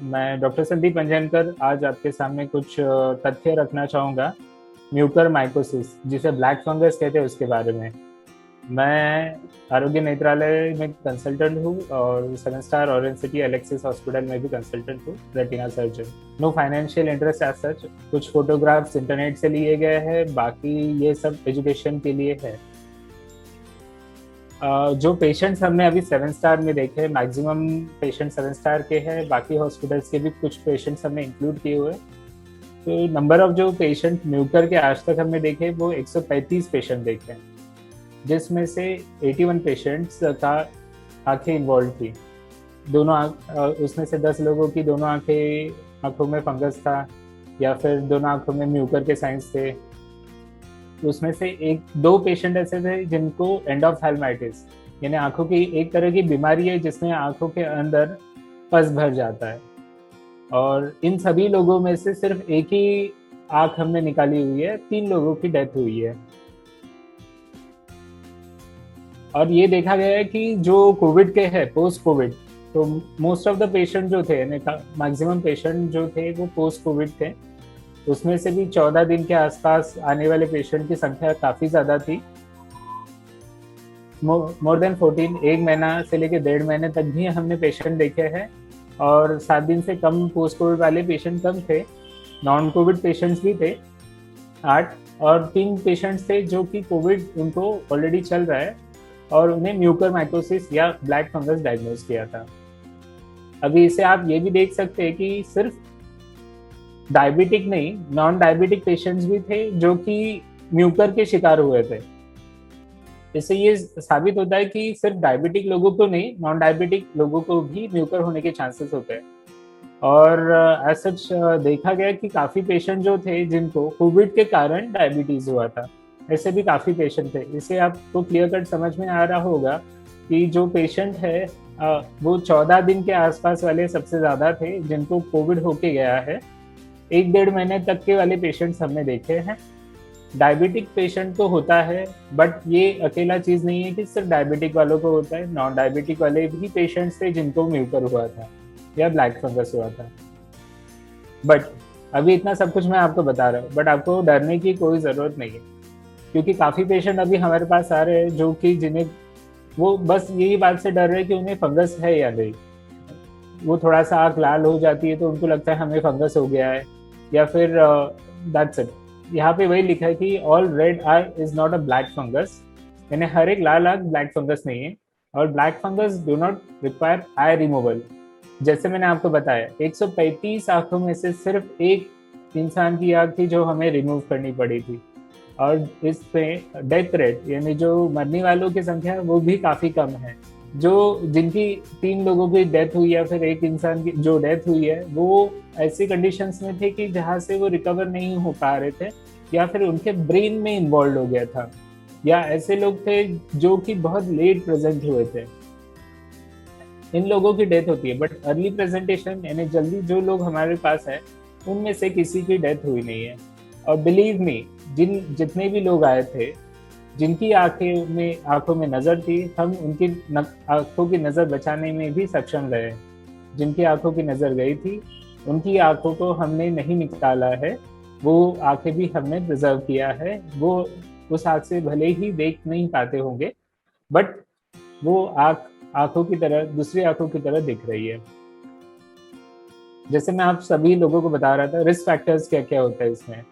मैं डॉक्टर संदीप अंजनकर आज आपके सामने कुछ तथ्य रखना चाहूँगा म्यूकर माइकोसिस जिसे ब्लैक फंगस कहते हैं उसके बारे में। मैं आरोग्य नेत्रालय में कंसल्टेंट हूँ और 7 star orange city Alexis hospital में भी कंसल्टेंट हूँ, retina surgeon. No financial interest as such. कुछ फोटोग्राफ्स इंटरनेट से लिए गए हैं, बाकी ये सब एजुकेशन के लिए है। जो पेशेंट्स हमने अभी 7 स्टार में देखे, मैक्सिमम पेशेंट 7 स्टार के हैं, बाकी हॉस्पिटल्स के भी कुछ पेशेंट्स हमने इंक्लूड किए हुए। तो नंबर ऑफ जो पेशेंट म्यूकर के आज तक हमने देखे वो 135 पेशेंट देखे हैं, जिसमें से 81 पेशेंट्स का आंखें इन्वॉल्व थी। उसमें से 10 लोगों की दोनों आंखों में फंगस था या फिर दोनों आंखों में म्यूकर के साइंस थे। उसमें से 1-2 पेशेंट ऐसे थे जिनको एंडोफ्थेल्माइटिस यानी आंखों की एक तरह की बीमारी है जिसमें आंखों के अंदर पस भर जाता है, और इन सभी लोगों में से सिर्फ एक ही आंख हमने निकाली हुई है। 3 लोगों की डेथ हुई है। और ये देखा गया है कि जो कोविड के है, पोस्ट कोविड, तो मोस्ट ऑफ द पेशेंट जो थे, मैक्सिमम पेशेंट जो थे वो पोस्ट कोविड थे। उसमें से भी 14 दिन के आसपास आने वाले पेशेंट की संख्या काफी ज्यादा थी। मोर देन 14, 1 महीना से लेकर 1.5 महीने तक भी हमने पेशेंट देखे हैं, और 7 दिन से कम पोस्ट कोविड वाले पेशेंट कम थे। नॉन कोविड पेशेंट्स भी थे 8, और 3 पेशेंट्स थे जो कि कोविड उनको ऑलरेडी चल रहा है और उन्हें म्यूकर माइकोसिस या ब्लैक फंगस डायग्नोज किया था। अभी इसे आप ये भी देख सकते हैं कि सिर्फ डायबिटिक नहीं, नॉन डायबिटिक पेशेंट्स भी थे जो कि म्यूकर के शिकार हुए थे। इससे ये साबित होता है कि सिर्फ डायबिटिक लोगों को नहीं, नॉन डायबिटिक लोगों को भी म्यूकर होने के चांसेस होते हैं। और एज सच देखा गया कि काफी पेशेंट जो थे जिनको कोविड के कारण डायबिटीज हुआ था, ऐसे भी काफी पेशेंट थे। इससे आपको क्लियर कट समझ में आ रहा होगा कि जो पेशेंट है वो 14 दिन के आसपास वाले सबसे ज्यादा थे जिनको कोविड होके गया है। 1-1.5 महीने तक के वाले पेशेंट्स हमने देखे हैं। डायबिटिक पेशेंट तो होता है, बट ये अकेला चीज नहीं है कि सिर्फ डायबिटिक वालों को होता है। नॉन डायबिटिक वाले भी पेशेंट्स थे जिनको म्यूकर हुआ था या ब्लैक फंगस हुआ था। बट अभी इतना सब कुछ मैं आपको बता रहा हूँ, बट आपको डरने की कोई जरूरत नहीं है, क्योंकि काफी पेशेंट अभी हमारे पास आ रहे हैं जो कि जिन्हें वो बस यही बात से डर रहे हैं कि उन्हें फंगस है या नहीं। वो थोड़ा सा आँख लाल हो जाती है तो उनको लगता है हमें फंगस हो गया है, या फिर दैट्स इट। यहाँ पे वही लिखा है कि all red I is not a black fungus, यानी हर एक लाल आँख ब्लैक फंगस नहीं है। और black fungus do not require I removal. जैसे मैंने आपको बताया, 135 आंखों में से सिर्फ एक इंसान की आँख थी जो हमें रिमूव करनी पड़ी थी, और इसमें डेथ रेट यानी जो मरने वालों की संख्या वो भी काफी कम है। जो जिनकी 3 लोगों की डेथ हुई या फिर एक इंसान की जो डेथ हुई है, वो ऐसी कंडीशंस में थे कि जहाँ से वो रिकवर नहीं हो पा रहे थे, या फिर उनके ब्रेन में इन्वॉल्व हो गया था, या ऐसे लोग थे जो कि बहुत लेट प्रेजेंट हुए थे। इन लोगों की डेथ होती है, बट अर्ली प्रेजेंटेशन यानी जल्दी जो लोग हमारे पास है उनमें से किसी की डेथ हुई नहीं है। और बिलीव मी, जितने भी लोग आए थे जिनकी आंखों में नजर थी, हम उनकी आंखों की नजर बचाने में भी सक्षम रहे। जिनकी आंखों की नजर गई थी उनकी आंखों को हमने नहीं निकाला है, वो आंखें भी हमने प्रिजर्व किया है। वो उस आंख से भले ही देख नहीं पाते होंगे, बट वो आंखों की तरह, दूसरी आंखों की तरह दिख रही है। जैसे मैं आप सभी लोगों को बता रहा था, रिस्क फैक्टर्स क्या क्या होता है इसमें।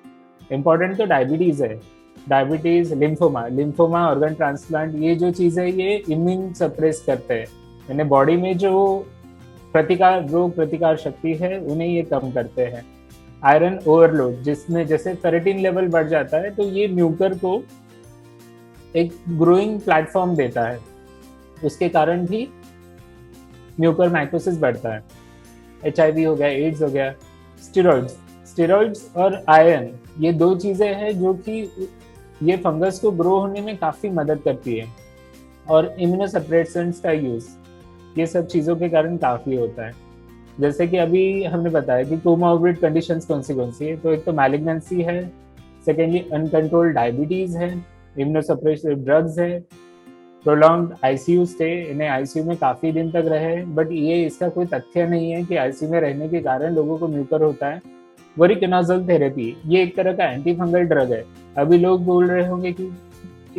इम्पोर्टेंट तो डायबिटीज है, डायबिटीज, लिम्फोमा, ऑर्गन ट्रांसप्लांट, ये जो चीज़ है ये इम्यून सप्रेस करते हैं, यानी बॉडी में जो रोग प्रतिकार शक्ति है उन्हें ये कम करते हैं। आयरन ओवरलोड, जिसमें जैसे फेरेटिन लेवल बढ़ जाता है तो ये म्यूकर को एक ग्रोइंग प्लेटफॉर्म देता है, उसके कारण भी म्यूकर माइकोसिस बढ़ता है। HIV हो गया, एड्स हो गया। स्टेरॉइड्स और आयरन, ये 2 चीजें हैं जो कि ये फंगस को ग्रो होने में काफी मदद करती है। और इम्यूनोसप्रेसेंट्स का यूज ये सब चीजों के कारण काफी होता है। जैसे कि अभी हमने बताया कि कोमॉर्बिड कंडीशंस कौन सी है, तो एक तो मैलिग्नेंसी है, सेकेंडली अनकंट्रोल्ड डायबिटीज है, इम्यूनोसप्रेसिव ड्रग्स है, प्रोलॉन्ग आईसीयू स्टे, इन्हें आईसीयू में काफी दिन तक रहे, बट ये इसका कोई तथ्य नहीं है कि आईसीयू में रहने के कारण लोगों को म्यूकर होता है। वोरिकनाजोल थेरेपी ये एक तरह का एंटी फंगल ड्रग है। अभी लोग बोल रहे होंगे कि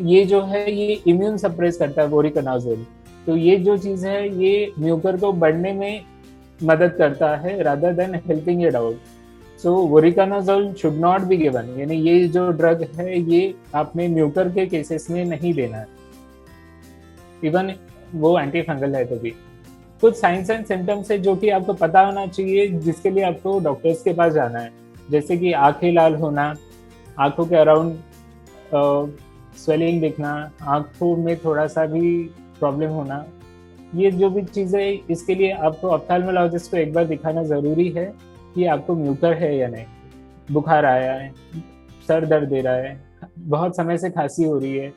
ये जो है ये इम्यून सप्रेस करता है वोरिकनाजोल, तो ये जो चीज है ये म्यूकर को बढ़ने में मदद करता है rather than helping it out. So voriconazole should not be given, यानी ये जो ड्रग है ये आपने म्यूकर के केसेस में नहीं देना है, इवन वो एंटी फंगल है तो भी। कुछ साइंस एंड सिम्टम्स है जो कि आपको पता होना चाहिए, जिसके लिए आपको डॉक्टर्स के पास जाना है, जैसे कि आंखें लाल होना, आंखों के अराउंड स्वेलिंग दिखना, आंखों में थोड़ा सा भी प्रॉब्लम होना, ये जो भी चीज़ें, इसके लिए आपको ऑप्थेल्मोलॉजिस्ट को एक बार दिखाना ज़रूरी है कि आपको म्यूकर है या नहीं। बुखार आया है, सर दर्द दे रहा है, बहुत समय से खांसी हो रही है,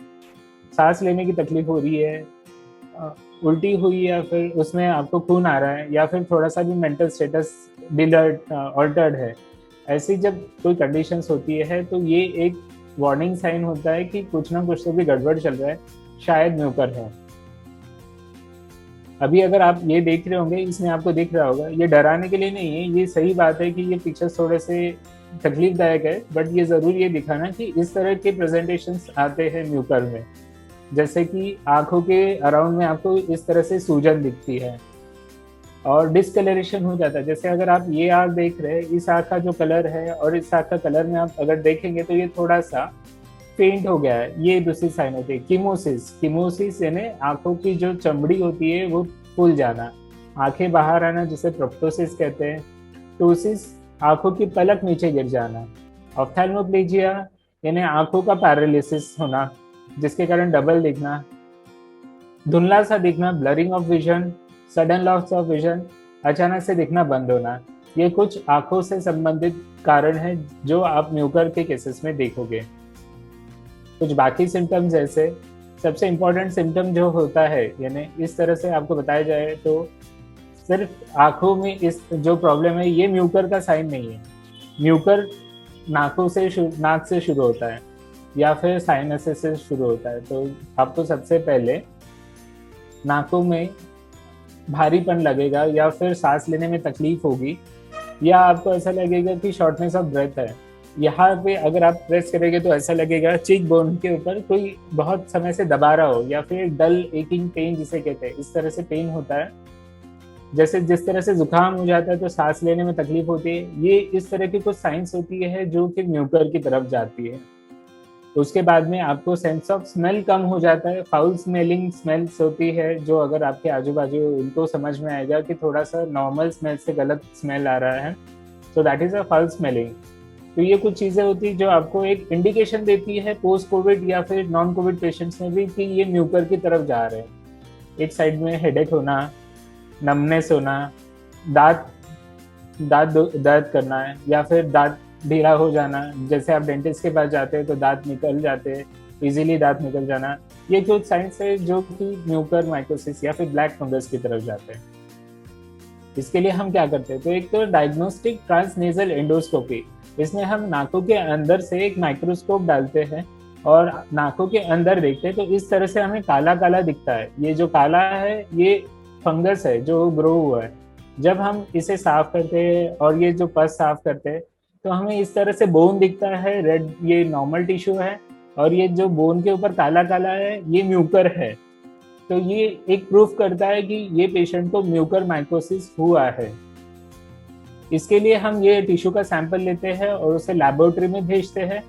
सांस लेने की तकलीफ हो रही है, उल्टी हुई या फिर उसमें आपको खून आ रहा है, या फिर थोड़ा सा भी मेंटल स्टेटस ऑल्टर्ड है, ऐसी जब कोई कंडीशंस होती है तो ये एक वार्निंग साइन होता है कि कुछ ना कुछ तो भी गड़बड़ चल रहा है, शायद म्यूकर है। अभी अगर आप ये देख रहे होंगे, इसमें आपको दिख रहा होगा, ये डराने के लिए नहीं है, ये सही बात है कि ये पिक्चर्स थोड़े से तकलीफदायक है, बट ये जरूर ये दिखाना कि इस तरह के प्रेजेंटेशंस आते हैं म्यूकर में, जैसे कि आंखों के अराउंड में आपको इस तरह से सूजन दिखती है और डिस्कलरेशन हो जाता है। जैसे अगर आप ये आंख देख रहे हैं, इस आंख का जो कलर है और इस आंख का कलर में आप अगर देखेंगे तो ये थोड़ा सा फेंट हो गया है, ये दूसरी साइन होती है कीमोसिस। कीमोसिस यानी आंखों की जो चमड़ी होती है वो फूल जाना, आंखें बाहर आना, जिसे प्रोप्टोसिस कहते हैं। टोसिस आंखों की पलक नीचे गिर जाना। ऑफ्थेल्मोप्लेजिया यानी आंखों का पैरालिसिस होना, जिसके कारण डबल दिखना, धुंधला सा दिखना, blurring of vision, sudden loss of vision, अचानक से दिखना बंद होना, ये कुछ आंखों से संबंधित कारण है जो आप म्यूकर के केसेस में देखोगे। कुछ बाकी सिम्टम्स जैसे सबसे इम्पोर्टेंट सिम्टम जो होता है, यानी इस तरह से आपको बताया जाए तो सिर्फ आंखों में इस जो प्रॉब्लम है ये म्यूकर का साइन नहीं है। म्यूकर नाक से शुरू होता है या फिर साइनसेस से शुरू होता है। तो आपको सबसे पहले नाकों में भारीपन लगेगा, या फिर सांस लेने में तकलीफ होगी, या आपको ऐसा लगेगा कि शॉर्टनेस ऑफ ब्रेथ है। यहाँ पे अगर आप प्रेस करेंगे तो ऐसा लगेगा चीक बोन के ऊपर कोई बहुत समय से दबा रहा हो, या फिर डल एकिंग पेन जिसे कहते हैं, इस तरह से पेन होता है। जैसे जिस तरह से जुकाम हो जाता है तो सांस लेने में तकलीफ होती है, ये इस तरह की कुछ साइंस होती है जो कि म्यूकर की तरफ जाती है। तो उसके बाद में आपको सेंस ऑफ स्मेल कम हो जाता है, फाउल स्मेलिंग स्मेल्स होती है, जो अगर आपके आजू बाजू उनको समझ में आएगा कि थोड़ा सा नॉर्मल स्मेल से गलत स्मेल आ रहा है, तो that is a foul smelling. तो ये कुछ चीजें होती है जो आपको एक इंडिकेशन देती है पोस्ट कोविड या फिर नॉन कोविड पेशेंट्स में भी कि ये म्यूकर की तरफ जा रहे हैं। एक साइड में हेडेक होना, नमनेस होना, दांत दर्द करना है, या फिर दांत ढीला हो जाना, जैसे आप डेंटिस्ट के पास जाते हैं तो दांत निकल जाते हैं, इजीली दांत निकल जाना, ये कुछ साइंस है जो कि म्यूकर माइकोसिस या फिर ब्लैक फंगस की तरफ जाते हैं। इसके लिए हम क्या करते हैं, तो एक तो डायग्नोस्टिक ट्रांसनेजल एंडोस्कोपी, इसमें हम नाकों के अंदर से एक माइक्रोस्कोप डालते हैं और नाकों के अंदर देखते हैं, तो इस तरह से हमें काला काला दिखता है। ये जो काला है ये फंगस है जो ग्रो हुआ है। जब हम इसे साफ करते हैं और ये जो पस साफ करते हैं तो हमें इस तरह से बोन दिखता है, रेड, ये नॉर्मल टिश्यू है, और ये जो बोन के ऊपर काला काला है ये म्यूकर है। तो ये एक प्रूफ करता है कि ये पेशेंट को म्यूकर माइकोसिस हुआ है। इसके लिए हम ये टिश्यू का सैंपल लेते हैं और उसे लेबोरेटरी में भेजते हैं,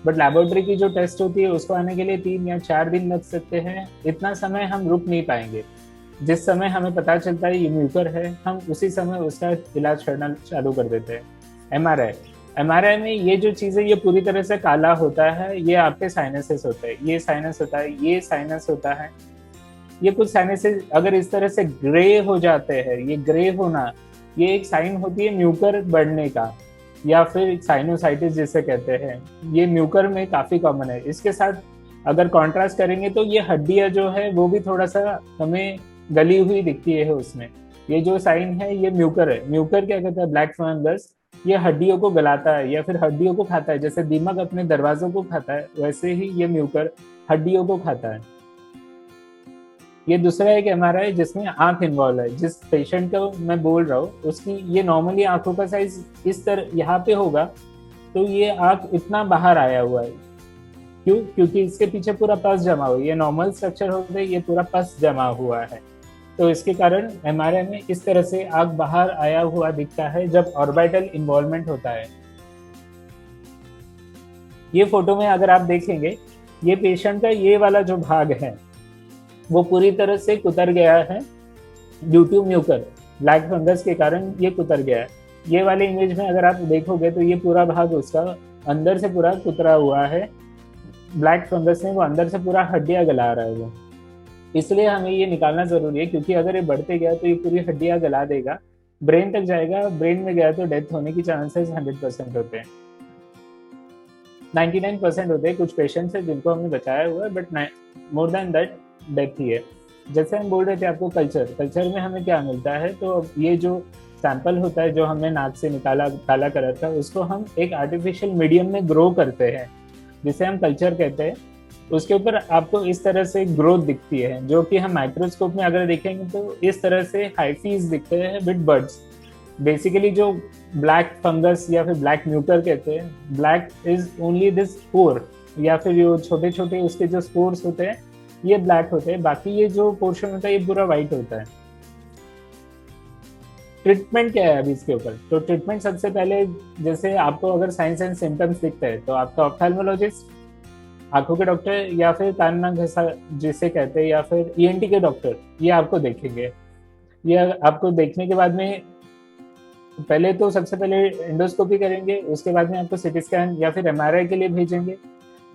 बट लेबोरेटरी की जो टेस्ट होती है उसको आने के लिए 3 या 4 दिन लग सकते हैं। इतना समय हम रुक नहीं पाएंगे। जिस समय हमें पता चलता है ये म्यूकर है, हम उसी समय उसका इलाज करना चालू कर देते हैं। एमआरआई में ये जो चीज़ है ये पूरी तरह से काला होता है, ये आपके साइनसेस होते हैं, ये साइनस होता है, ये साइनस होता है। ये कुछ साइनसेस अगर इस तरह से ग्रे हो जाते हैं, ये ग्रे होना ये एक साइन होती है म्यूकर बढ़ने का, या फिर साइनोसाइटिस जिसे कहते हैं, ये म्यूकर में काफ़ी कॉमन है। इसके साथ अगर कॉन्ट्रास्ट करेंगे तो ये हड्डियाँ जो है वो भी थोड़ा सा हमें गली हुई दिखती है उसमें। ये जो साइन है ये म्यूकर है। म्यूकर क्या कहता है, ब्लैक फंगस, ये हड्डियों को गलाता है या फिर हड्डियों को खाता है। जैसे दीमक अपने दरवाजों को खाता है, वैसे ही ये म्यूकर हड्डियों को खाता है। ये दूसरा एक MRI जिसमें आंख इन्वॉल्व है। जिस पेशेंट का मैं बोल रहा हूँ उसकी ये नॉर्मली आंखों का साइज इस तरह यहाँ पे होगा, तो ये आंख इतना बाहर आया हुआ है। क्यों? क्योंकि इसके पीछे पूरा पस जमा हुआ है। ये नॉर्मल स्ट्रक्चर होता है, ये पूरा पस जमा हुआ है, तो इसके कारण MRI में इस तरह से आंख बाहर आया हुआ दिखता है जब ऑर्बिटल इन्वॉल्वमेंट होता है। ये फोटो में अगर आप देखेंगे, ये पेशेंट का ये वाला जो भाग है वो पूरी तरह से कुतर गया है due to mucor, black fungus के कारण ये कुतर गया है। ये वाले इमेज में अगर आप देखोगे तो ये पूरा भाग उसका अंदर से पूरा कुतरा हुआ है, ब्लैक फंगस में वो अंदर से पूरा हड्डियां गला रहा है वो। इसलिए हमें ये निकालना जरूरी है, क्योंकि अगर ये बढ़ते गया तो ये पूरी हड्डियां गला देगा, ब्रेन तक जाएगा, ब्रेन में गया तो डेथ होने की चांसेस 100% होते हैं, 99% होते हैं। कुछ पेशेंट्स हैं जिनको हमने बचाया हुआ है, but more than that death ही है। जैसे हम बोल रहे थे आपको कल्चर में हमें क्या मिलता है, तो ये जो सैंपल होता है जो हमने नाक से निकाला काला कलर का, उसको हम एक आर्टिफिशियल मीडियम में ग्रो करते हैं जिसे हम कल्चर कहते हैं। उसके ऊपर आपको इस तरह से ग्रोथ दिखती है, जो कि हम माइक्रोस्कोप में अगर देखेंगे तो इस तरह से हाइफीज दिखते हैं विद बर्ड्स। बेसिकली जो ब्लैक फंगस या फिर ब्लैक म्यूकर कहते हैं, black is only this spore, या फिर ये छोटे छोटे उसके जो स्पोर्स होते हैं ये ब्लैक होते हैं, बाकी ये जो पोर्शन होता है ये पूरा व्हाइट होता है। ट्रीटमेंट क्या है अभी इसके ऊपर? तो ट्रीटमेंट सबसे पहले, जैसे आपको अगर साइंस एंड सिम्टम्स दिखते हैं तो आपका ऑप्थेल्मोलॉजिस्ट, आंखों के डॉक्टर, या फिर कान नाक घसा जिसे कहते हैं, या फिर ENT के डॉक्टर, ये आपको देखेंगे। ये आपको देखने के बाद में पहले तो सबसे पहले एंडोस्कोपी करेंगे, उसके बाद में आपको CT स्कैन या फिर MRI के लिए भेजेंगे।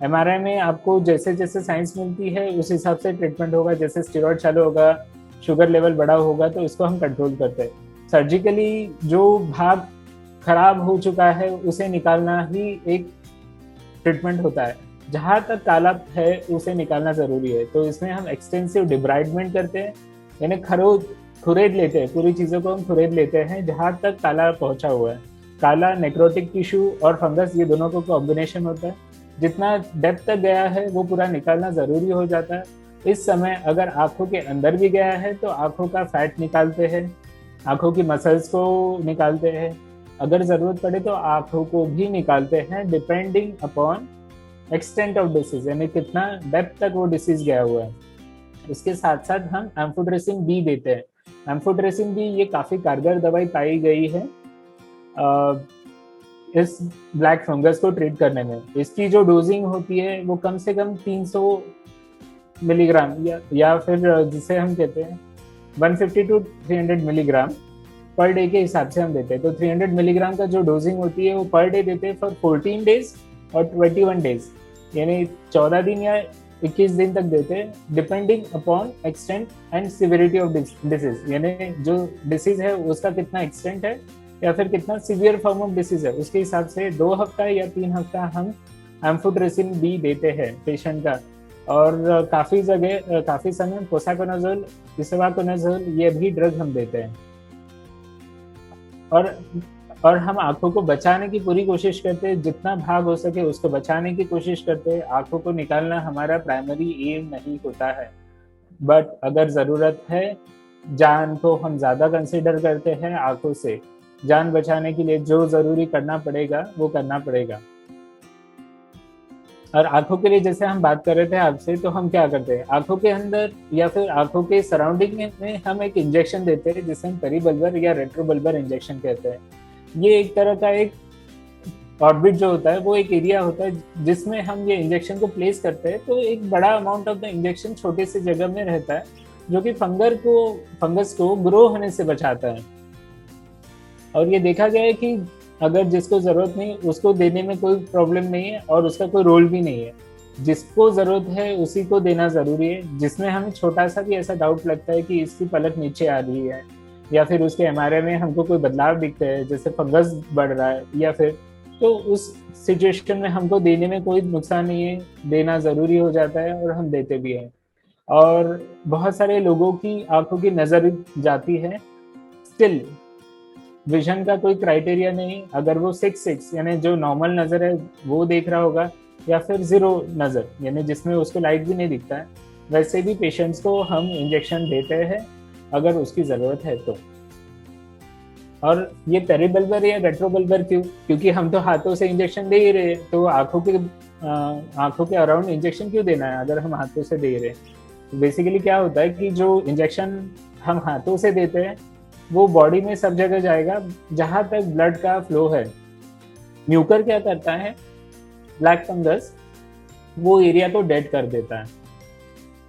MRI में आपको जैसे जैसे साइंस मिलती है उस हिसाब से ट्रीटमेंट होगा। जैसे स्टेरॉइड चालू होगा, शुगर लेवल बढ़ा होगा तो इसको हम कंट्रोल करते हैं। सर्जिकली जो भाग खराब हो चुका है उसे निकालना ही एक ट्रीटमेंट होता है। जहाँ तक काला है उसे निकालना जरूरी है, तो इसमें हम एक्सटेंसिव डिब्राइडमेंट करते हैं, यानी खुरेद लेते हैं, पूरी चीज़ों को हम खुरेद लेते हैं जहाँ तक काला पहुँचा हुआ है। काला, नेक्रोटिक टिश्यू और फंगस, ये दोनों को कॉम्बिनेशन होता है। जितना डेप्थ तक गया है वो पूरा निकालना ज़रूरी हो जाता है। इस समय अगर आँखों के अंदर भी गया है तो आँखों का फैट निकालते हैं, आँखों की मसल्स को निकालते हैं, अगर ज़रूरत पड़े तो आँखों को भी निकालते हैं, depending upon extent of disease, यानी कितना डेप्थ तक वो डिसीज गया हुआ है। इसके साथ साथ हम एम्फोटेरेसिन बी देते हैं। एम्फोटेरेसिन बी ये काफ़ी कारगर दवाई पाई गई है इस ब्लैक फंगस को ट्रीट करने में। इसकी जो डोजिंग होती है वो कम से कम 300 मिलीग्राम या फिर जिसे हम कहते हैं 150 to 300 मिलीग्राम पर डे के हिसाब से हम देते हैं। तो 300 मिलीग्राम का जो डोजिंग होती है वो पर डे देते हैं फॉर 14 डेज और 21 डेज, यानी 14 दिन या 21 दिन तक देते हैं, depending upon extent and severity of disease, यानी जो डिसीज है उसका कितना एक्सटेंट है या फिर कितना सीवियर फॉर्म ऑफ डिसीज है, उसके हिसाब से 2 हफ्ता या 3 हफ्ता हम एम्फोटेरेसिन बी देते हैं पेशेंट का। और काफ़ी जगह काफ़ी समय पोसाकोनाजोल, इसेवाकोनाजोल, ये भी ड्रग हम देते हैं। और हम आंखों को बचाने की पूरी कोशिश करते हैं, जितना भाग हो सके उसको बचाने की कोशिश करते हैं। आंखों को निकालना हमारा प्राइमरी एम नहीं होता है, बट अगर ज़रूरत है, जान को हम ज़्यादा कंसिडर करते हैं। आंखों से जान बचाने के लिए जो ज़रूरी करना पड़ेगा वो करना पड़ेगा। और आंखों के लिए जैसे हम बात कर रहे थे आपसे, तो हम क्या करते हैं, आंखों के अंदर या फिर आंखों के सराउंडिंग में हम एक इंजेक्शन देते हैं जिसे हम पेरीबल्बर या रेट्रोबल्बर इंजेक्शन कहते हैं। ये एक तरह का एक ऑर्बिट जो होता है वो एक एरिया होता है जिसमें हम ये इंजेक्शन को प्लेस करते हैं। तो एक बड़ा अमाउंट ऑफ द इंजेक्शन छोटे से जगह में रहता है जो कि फंगस को ग्रो होने से बचाता है। और ये देखा गया है कि अगर जिसको ज़रूरत नहीं उसको देने में कोई प्रॉब्लम नहीं है और उसका कोई रोल भी नहीं है। जिसको ज़रूरत है उसी को देना ज़रूरी है। जिसमें हमें छोटा सा भी ऐसा डाउट लगता है कि इसकी पलक नीचे आ रही है या फिर उसके MRI में हमको कोई बदलाव दिखता है, जैसे फंगस बढ़ रहा है या फिर, तो उस सिचुएशन में हमको देने में कोई नुकसान नहीं है, देना ज़रूरी हो जाता है और हम देते भी हैं। और बहुत सारे लोगों की आंखों की नज़र जाती है, स्टिल विजन का कोई क्राइटेरिया नहीं। अगर वो 6/6 यानी जो नॉर्मल नज़र है वो देख रहा होगा, या फिर 0 नज़र यानी जिसमें उसको लाइट भी नहीं दिखता है, वैसे भी पेशेंट्स को हम इंजेक्शन देते हैं अगर उसकी ज़रूरत है तो। और ये पेरिबल्बर या रेट्रोबल्बर क्यों? क्योंकि हम तो हाथों से इंजेक्शन दे ही रहे हैं, तो आंखों के अराउंड इंजेक्शन क्यों देना है अगर हम हाथों से दे रहे हैं? बेसिकली क्या होता है कि जो इंजेक्शन हम हाथों से देते हैं वो बॉडी में सब जगह जाएगा जहां तक ब्लड का फ्लो है। म्यूकर क्या करता है, ब्लैक फंगस वो एरिया को डेड कर देता है,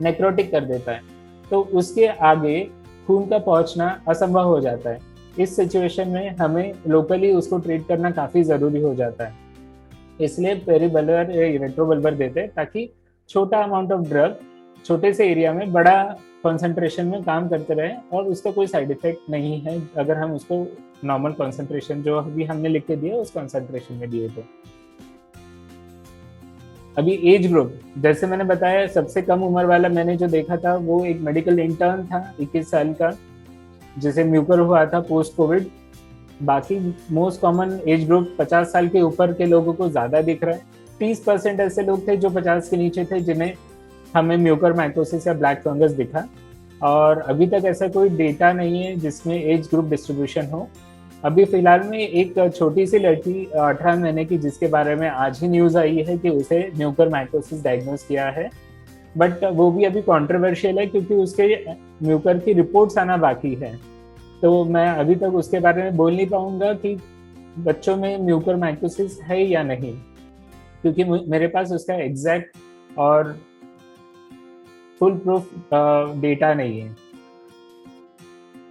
नेक्रोटिक कर देता है, तो उसके आगे खून का पहुंचना असंभव हो जाता है। इस सिचुएशन में हमें लोकली उसको ट्रीट करना काफ़ी ज़रूरी हो जाता है, इसलिए पेरिबल्बर या रेट्रोबल्बर देते हैं ताकि छोटा अमाउंट ऑफ ड्रग छोटे से एरिया में बड़ा कॉन्सेंट्रेशन में काम करते रहे और उसका कोई साइड इफेक्ट नहीं है अगर हम उसको नॉर्मल कॉन्सेंट्रेशन जो अभी हमने लिख के दिया उस कॉन्सेंट्रेशन में दिए तो। अभी एज ग्रुप, जैसे मैंने बताया सबसे कम उम्र वाला मैंने जो देखा था वो एक मेडिकल इंटर्न था 21 साल का, जिसे म्यूकर हुआ था पोस्ट कोविड। बाकी मोस्ट कॉमन एज ग्रुप 50 साल के ऊपर के लोगों को ज़्यादा दिख रहा है। 30% ऐसे लोग थे जो 50 के नीचे थे जिन्हें हमें म्यूकर माइकोसिस या ब्लैक फंगस दिखा, और अभी तक ऐसा कोई डेटा नहीं है जिसमें एज ग्रुप डिस्ट्रीब्यूशन हो। अभी फिलहाल में एक छोटी सी लड़की 18 महीने की जिसके बारे में आज ही न्यूज़ आई है कि उसे म्यूकर माइकोसिस डायग्नोज किया है, बट वो भी अभी कॉन्ट्रोवर्शियल है क्योंकि उसके म्यूकर की रिपोर्ट्स आना बाकी है, तो मैं अभी तक उसके बारे में बोल नहीं पाऊंगा कि बच्चों में म्यूकर माइकोसिस है या नहीं, क्योंकि मेरे पास उसका एग्जैक्ट और फुल प्रूफ डेटा नहीं है।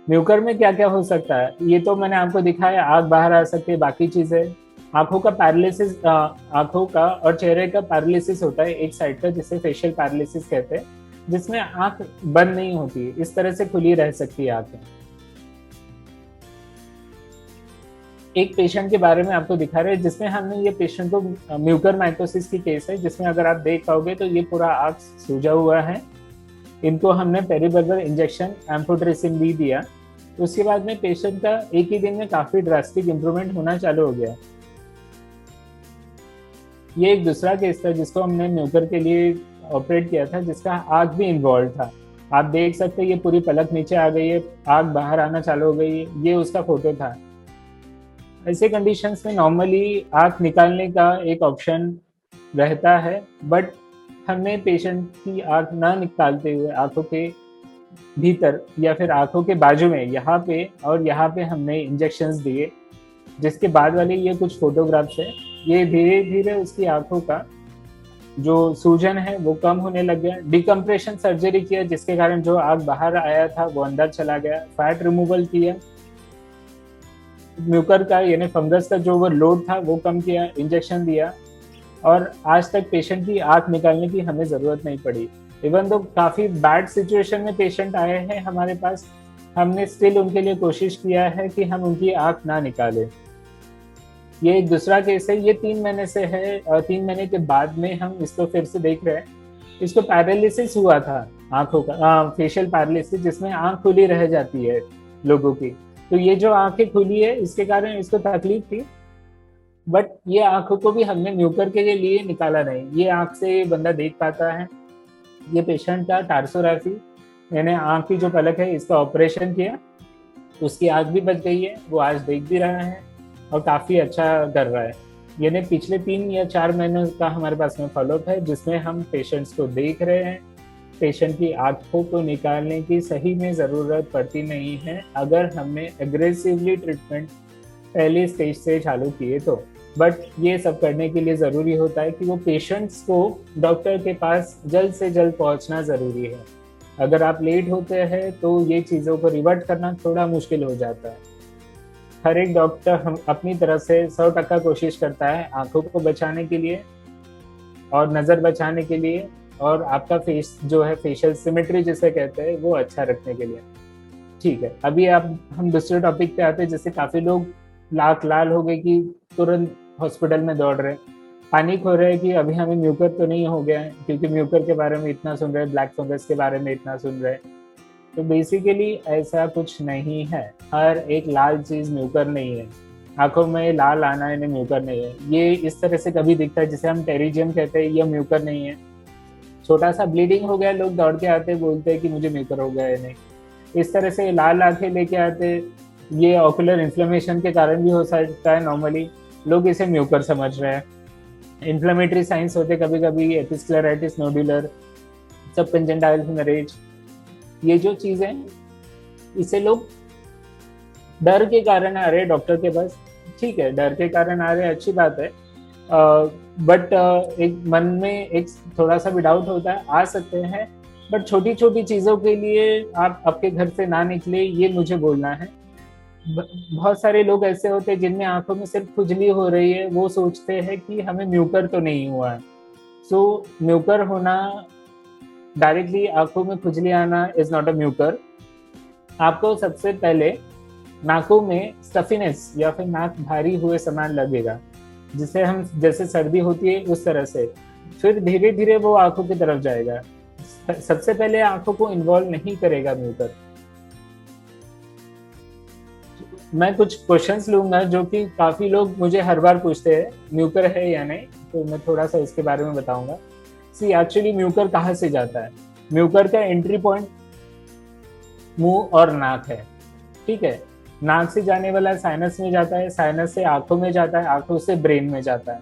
म्यूकर में क्या क्या हो सकता है ये तो मैंने आपको दिखाया, आँख बाहर आ सकती है, बाकी चीजें आंखों का पैरालिसिस, आंखों का और चेहरे का पैरालिसिस होता है एक साइड का जिसे फेशियल पैरालिसिस कहते हैं, जिसमें आंख बंद नहीं होती, इस तरह से खुली रह सकती है आंखें। एक पेशेंट के बारे में आपको दिखा रहे हैं जिसमें हमने ये पेशेंट को म्यूकर माइकोसिस की केस है जिसमें अगर आप देख पाओगे तो ये पूरा आंख सूजा हुआ है। इनको हमने पेरिबल्बर इंजेक्शन एम्फोटेरेसिन भी दिया, उसके बाद में पेशेंट का एक ही दिन में काफी ड्रास्टिक इंप्रूवमेंट होना चालू हो गया। ये एक दूसरा केस था जिसको हमने म्यूकर के लिए ऑपरेट किया था, जिसका आँख भी इन्वॉल्व था। आप देख सकते हैं ये पूरी पलक नीचे आ गई है, आँख बाहर आना चालू हो गई है, ये उसका फोटो था। ऐसे कंडीशंस में नॉर्मली आँख निकालने का एक ऑप्शन रहता है, बट हमने पेशेंट की आँख ना निकालते हुए आँखों के भीतर या फिर आँखों के बाजू में यहाँ पे और यहाँ पे हमने इंजेक्शंस दिए, जिसके बाद वाले ये कुछ फोटोग्राफ्स है। ये धीरे धीरे उसकी आँखों का जो सूजन है वो कम होने लग गया। डिकम्प्रेशन सर्जरी किया जिसके कारण जो आँख बाहर आया था वो अंदर चला गया। फैट रिमूवल किया, म्यूकर का यानी फंगस का जो वो लोड था वो कम किया, इंजेक्शन दिया, और आज तक पेशेंट की आँख निकालने की हमें ज़रूरत नहीं पड़ी। इवन तो काफ़ी बैड सिचुएशन में पेशेंट आए हैं हमारे पास, हमने स्टिल उनके लिए कोशिश किया है कि हम उनकी आँख ना निकालें। ये एक दूसरा केस है, ये 3 महीने से है और 3 महीने के बाद में हम इसको फिर से देख रहे हैं। इसको पैरालिसिस हुआ था आँखों का, फेशियल पैरालिसिस, जिसमें आँख खुली रह जाती है लोगों की। तो ये जो आँखें खुली है इसके कारण इसको तकलीफ थी, बट ये आँखों को भी हमने म्यूकर के लिए निकाला नहीं। ये आँख से बंदा देख पाता है। ये पेशेंट का टार्सोग्राफी यानी आँख की जो पलक है इसका ऑपरेशन किया, उसकी आँख भी बच गई है, वो आज देख भी रहा है और काफ़ी अच्छा कर रहा है। यानी पिछले 3 या 4 महीनों का हमारे पास में फॉलोअप है जिसमें हम पेशेंट्स को देख रहे हैं। पेशेंट की आँखों को निकालने की सही में ज़रूरत पड़ती नहीं है अगर हमने एग्रेसिवली ट्रीटमेंट पहले स्टेज से चालू किए तो। बट ये सब करने के लिए ज़रूरी होता है कि वो पेशेंट्स को डॉक्टर के पास जल्द से जल्द पहुंचना ज़रूरी है। अगर आप लेट होते हैं तो ये चीज़ों को रिवर्ट करना थोड़ा मुश्किल हो जाता है। हर एक डॉक्टर हम अपनी तरफ से 100% कोशिश करता है आंखों को बचाने के लिए और नज़र बचाने के लिए, और आपका फेस जो है फेशियल सिमेट्री जिसे कहते हैं वो अच्छा रखने के लिए। ठीक है, अभी हम दूसरे टॉपिक पे आते हैं। जैसे काफ़ी लोग लाख लाल हो गए कि तुरंत हॉस्पिटल में दौड़ रहे, पैनिक हो रहे हैं कि अभी हमें म्यूकर तो नहीं हो गया है, क्योंकि म्यूकर के बारे में इतना सुन रहे हैं, ब्लैक फंगस के बारे में इतना सुन रहे हैं। तो बेसिकली ऐसा कुछ नहीं है, हर एक लाल चीज़ म्यूकर नहीं है। आंखों में लाल आना यानी म्यूकर नहीं है। ये इस तरह से कभी दिखता है जिसे हम टेरिजियम कहते हैं, यह म्यूकर नहीं है। छोटा सा ब्लीडिंग हो गया, लोग दौड़ के आते बोलते हैं कि मुझे म्यूकर हो गया है। नहीं, इस तरह से लाल आंखें लेके आते, ये ऑकुलर इन्फ्लेमेशन के कारण भी हो सकता है। नॉर्मली लोग इसे म्यूकर समझ रहे हैं। इन्फ्लेमेटरी साइंस होते कभी कभी, एपिस्क्लेराइटिस नोडुलर, सब कंजंटाइल हेमरेज, ये जो चीजें इसे लोग डर के कारण आ रहे हैं डॉक्टर के पास। ठीक है, डर के कारण आ रहे हैं, अच्छी बात है, बट एक मन में एक थोड़ा सा भी डाउट होता है, आ सकते हैं। बट छोटी छोटी चीजों के लिए आप आपके घर से ना निकले, ये मुझे बोलना है। बहुत सारे लोग ऐसे होते हैं जिनमें आंखों में सिर्फ खुजली हो रही है, वो सोचते हैं कि हमें म्यूकर तो नहीं हुआ है। सो म्यूकर होना, डायरेक्टली आंखों में खुजली आना इज नॉट अ म्यूकर। आपको सबसे पहले नाकों में स्टफीनेस या फिर नाक भारी हुए समान लगेगा, जिसे हम जैसे सर्दी होती है उस तरह से, फिर धीरे धीरे वो आंखों की तरफ जाएगा। सबसे पहले आंखों को इन्वॉल्व नहीं करेगा म्यूकर। मैं कुछ क्वेश्चंस लूंगा जो कि काफी लोग मुझे हर बार पूछते हैं, म्यूकर है या नहीं, तो मैं थोड़ा सा इसके बारे में बताऊंगा। सी एक्चुअली म्यूकर कहाँ से जाता है? म्यूकर का एंट्री पॉइंट मुंह और नाक है। ठीक है, नाक से जाने वाला साइनस में जाता है, साइनस से आंखों में जाता है, आंखों से ब्रेन में जाता है,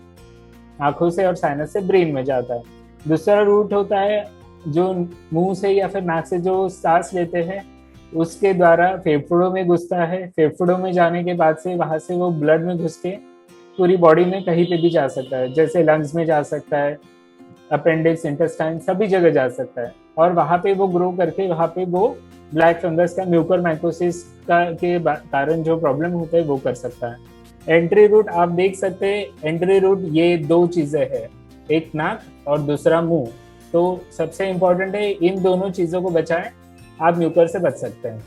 आंखों से और साइनस से ब्रेन में जाता है। दूसरा रूट होता है जो मुंह से या फिर नाक से जो सांस लेते हैं उसके द्वारा फेफड़ों में घुसता है। फेफड़ों में जाने के बाद से वहां से वो ब्लड में घुस के पूरी बॉडी में कहीं पे भी जा सकता है, जैसे लंग्स में जा सकता है, अपेंडिक्स, इंटेस्टाइन, सभी जगह जा सकता है। और वहां पे वो ग्रो करके वहां पे वो ब्लैक फंगस का म्यूकर माइकोसिस का के कारण जो प्रॉब्लम होता है वो कर सकता है। एंट्री रूट आप देख सकते हैं, एंट्री रूट ये दो चीजें हैं, एक नाक और दूसरा मुंह। तो सबसे इम्पोर्टेंट है इन दोनों चीजों को बचाएं, आप म्यूकर से बच सकते हैं।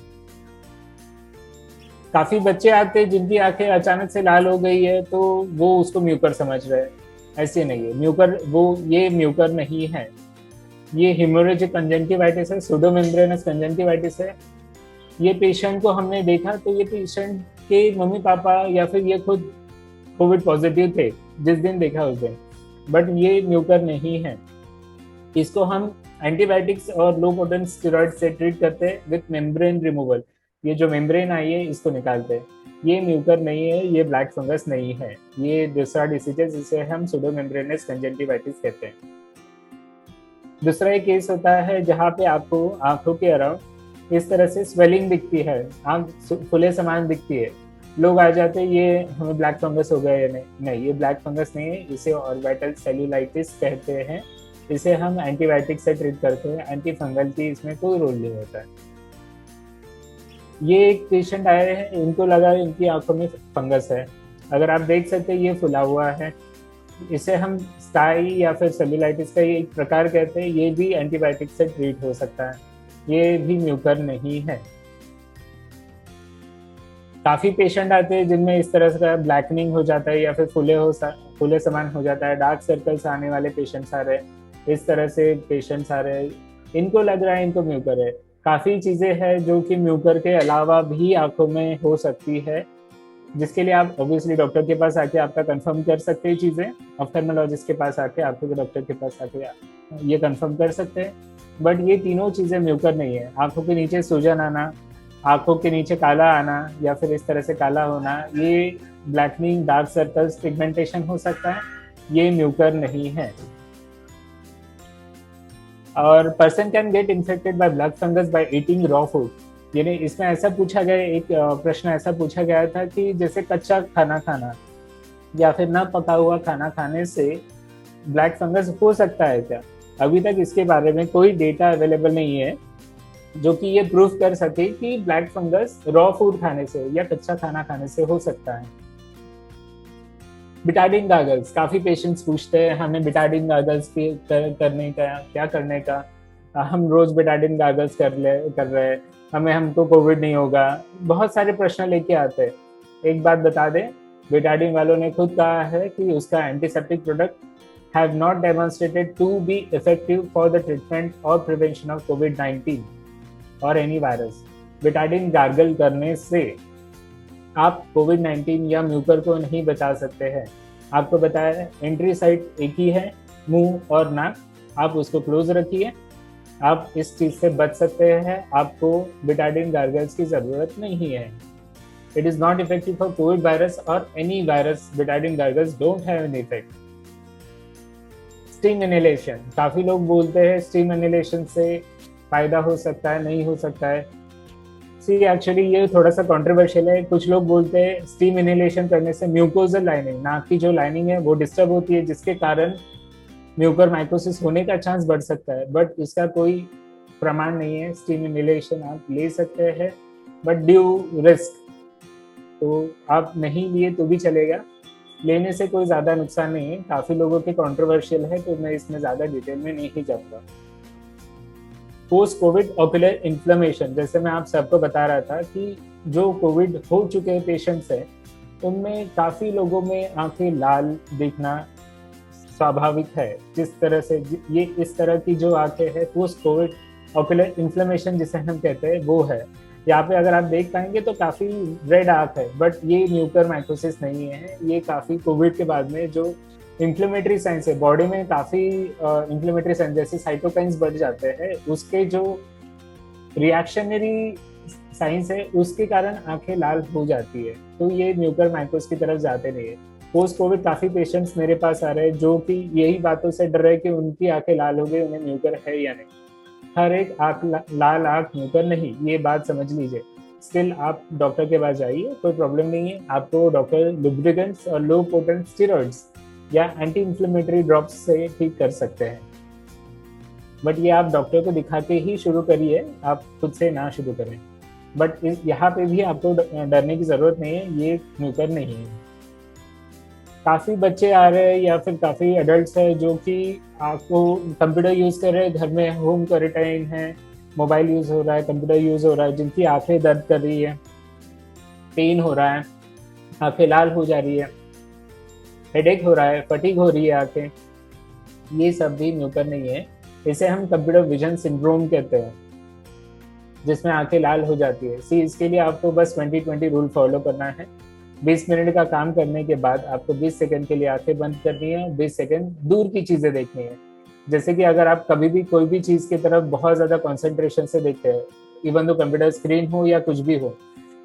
काफी बच्चे आते हैं जिनकी आंखें अचानक से लाल हो गई है तो वो उसको म्यूकर समझ रहे हैं, ऐसे नहीं है। म्यूकर ये म्यूकर नहीं है, ये हेमोरेजिक कंजंक्टिवाइटिस है, सूडोमेम्ब्रेनस कंजंक्टिवाइटिस है। ये पेशेंट को हमने देखा तो ये पेशेंट के मम्मी पापा या फिर ये खुद कोविड पॉजिटिव थे जिस दिन देखा उस दिन, बट ये म्यूकर नहीं है। इसको हम एंटीबायोटिक्स और लो पोटेंट स्टेरॉइड से ट्रीट करते हैं विथ मेम्ब्रेन रिमूवल। ये जो मेम्ब्रेन आई है इसको निकालते हैं। ये म्यूकर नहीं है, ये ब्लैक फंगस नहीं है, ये दूसरा डिसीज है जिसे हम सूडोमेम्ब्रेनस कंजंक्टिवाइटिस कहते हैं। दूसरा एक केस होता है जहाँ पे आपको आंखों के अराउंड इस तरह से स्वेलिंग दिखती है, आंख फुले समान दिखती है। लोग आ जाते हैं ये हमें ब्लैक फंगस हो गया या नहीं, ये ब्लैक फंगस नहीं है, इसे ऑर्बिटल सेल्यूलाइटिस कहते हैं। इसे हम एंटीबायोटिक से ट्रीट करते हैं, एंटी फंगल की इसमें कोई रोल नहीं होता है। ये एक पेशेंट आए हैं, इनको लगा इनकी आंखों में फंगस है। अगर आप देख सकते हैं ये फुला हुआ है, इसे हम स्टाई या फिर सेल्यूलाइटिस का एक प्रकार कहते हैं। ये भी एंटीबायोटिक से ट्रीट हो सकता है, ये भी म्यूकर नहीं है। काफी पेशेंट आते हैं जिनमें इस तरह का ब्लैकनिंग हो जाता है या फिर फुले समान हो जाता है, डार्क सर्कल्स आने वाले पेशेंट्स आ रहे हैं, इस तरह से पेशेंट्स आ रहे हैं, इनको लग रहा है इनको म्यूकर है। काफी चीजें हैं जो कि म्यूकर के अलावा भी आंखों में हो सकती है, जिसके लिए आप ऑब्वियसली डॉक्टर के पास आके आपका कंफर्म कर सकते हैं चीजें। ऑफ्थेल्मोलॉजिस्ट के पास आके, आंखों के डॉक्टर के पास आके ये कंफर्म कर सकते हैं। बट ये तीनों चीजें म्यूकर नहीं है। आंखों के नीचे सूजन आना, आंखों के नीचे काला आना या फिर इस तरह से काला होना, ये ब्लैकनिंग, डार्क सर्कल्स, पिगमेंटेशन हो सकता है, ये म्यूकर नहीं है। और person can get infected by black fungus by eating raw food. यानी इसमें ऐसा पूछा गया, एक प्रश्न ऐसा पूछा गया था कि जैसे कच्चा खाना खाना या फिर ना पका हुआ खाना खाने से ब्लैक फंगस हो सकता है क्या? अभी तक इसके बारे में कोई डेटा अवेलेबल नहीं है जो कि ये प्रूफ कर सके कि ब्लैक फंगस रॉ फूड खाने से या कच्चा खाना खाने से हो सकता है। बिटाडिन गागल्स, काफी पेशेंट्स पूछते हैं हमें बिटाडिन गागल्स करने का, क्या करने का। हम रोज बिटाडिन गागल्स कर रहे हैं, हमको कोविड नहीं होगा, बहुत सारे प्रश्न लेके आते हैं। एक बात बता दें, बिटाडिन वालों ने खुद कहा है कि उसका antiseptic product have not demonstrated to be effective for the treatment और प्रिवेंशन ऑफ कोविड-19 और एनी वायरस। बिटाडिन गार्गल करने से आप कोविड-19 या म्यूकर को नहीं बचा सकते हैं। आपको बताया एंट्री साइट एक ही है, मुंह और नाक, आप उसको क्लोज रखिए, आप इस चीज से बच सकते हैं, आपको बिटाडिन गार्गल्स की जरूरत नहीं है। It is not effective for COVID virus और any virus, Betadine gargles don't have any effect. Steam inhalation, काफी लोग बोलते हैं स्टीम इनहेलेशन से फायदा हो सकता है, नहीं हो सकता है। सी एक्चुअली ये थोड़ा सा कंट्रोवर्शियल है। कुछ लोग बोलते हैं स्टीम इनहेलेशन करने से म्यूकोजल लाइनिंग, नाक की जो लाइनिंग है वो डिस्टर्ब होती है, जिसके कारण म्यूकर माइकोसिस होने का चांस बढ़ सकता है, बट इसका कोई प्रमाण नहीं है। स्टीम इनहेलेशन आप ले सकते हैं बट ड्यू रिस्क, तो आप नहीं लिए तो भी चलेगा, लेने से कोई ज्यादा नुकसान नहीं है। काफी लोगों के कंट्रोवर्शियल है तो मैं इसमें ज्यादा डिटेल में नहीं जाऊंगा। पोस्ट कोविड ऑक्यूलर इन्फ्लेमेशन, जैसे मैं आप सबको बता रहा था कि जो कोविड हो चुके पेशेंट्स हैं उनमें काफी लोगों में आंखें लाल दिखना स्वाभाविक है। जिस तरह से ये इस तरह की जो आंखें है पोस्ट कोविड ऑक्यूलर इन्फ्लेमेशन जिसे हम कहते हैं वो है। यहाँ पे अगर आप देख पाएंगे तो काफी रेड आंख है, बट ये म्यूकर माइकोसिस नहीं है। ये काफी कोविड के बाद में जो इंफ्लेमेटरी साइंस है बॉडी में, काफी इंफ्लेमेटरी साइंस जैसे साइटोकाइंस बढ़ जाते हैं, उसके जो रिएक्शनरी साइंस है उसके कारण आंखें लाल हो जाती है। तो ये म्यूकर माइकोस की तरफ जाते नहीं है। पोस्ट कोविड काफी पेशेंट्स मेरे पास आ रहे हैं जो कि यही बातों से डर रहे कि उनकी आंखें लाल हो गई, उन्हें म्यूकर है या नहीं। हर एक आंख लाल आंख म्यूकर नहीं, ये बात समझ लीजिए। स्टिल आप डॉक्टर के पास जाइए, कोई प्रॉब्लम नहीं है। आपको डॉक्टर लुब्रिकेंट्स और लो पोटेंट स्टेरॉइड्स या एंटी इंफ्लेमेटरी ड्रॉप्स से ठीक कर सकते हैं, बट ये आप डॉक्टर को दिखा के ही शुरू करिए, आप खुद से ना शुरू करें। बट यहाँ पे भी आपको डरने की जरूरत नहीं है, ये म्यूकर नहीं है। काफी बच्चे आ रहे हैं या फिर काफी एडल्ट्स है जो कि आपको कंप्यूटर यूज कर रहे हैं, घर में होम क्वारंटाइन है, मोबाइल यूज हो रहा है, कंप्यूटर यूज हो रहा है, जिनकी आंखें दर्द कर रही है, पेन हो रहा है, आंखें लाल हो जा रही है, हेडेक हो रहा है, फटीग हो रही है आंखें, ये सब भी म्यूकर नहीं है। इसे हम कंप्यूटर विजन सिंड्रोम कहते हैं, जिसमें आंखें लाल हो जाती है। इसके लिए आपको बस 20-20 रूल फॉलो करना है। 20 मिनट का काम करने के बाद आपको 20 सेकंड के लिए आंखें बंद करनी है, 20 सेकंड दूर की चीजें देखनी है। जैसे कि अगर आप कभी भी कोई भी चीज की तरफ बहुत ज्यादा कंसंट्रेशन से देखते हैं, इवन तो कंप्यूटर स्क्रीन हो या कुछ भी हो,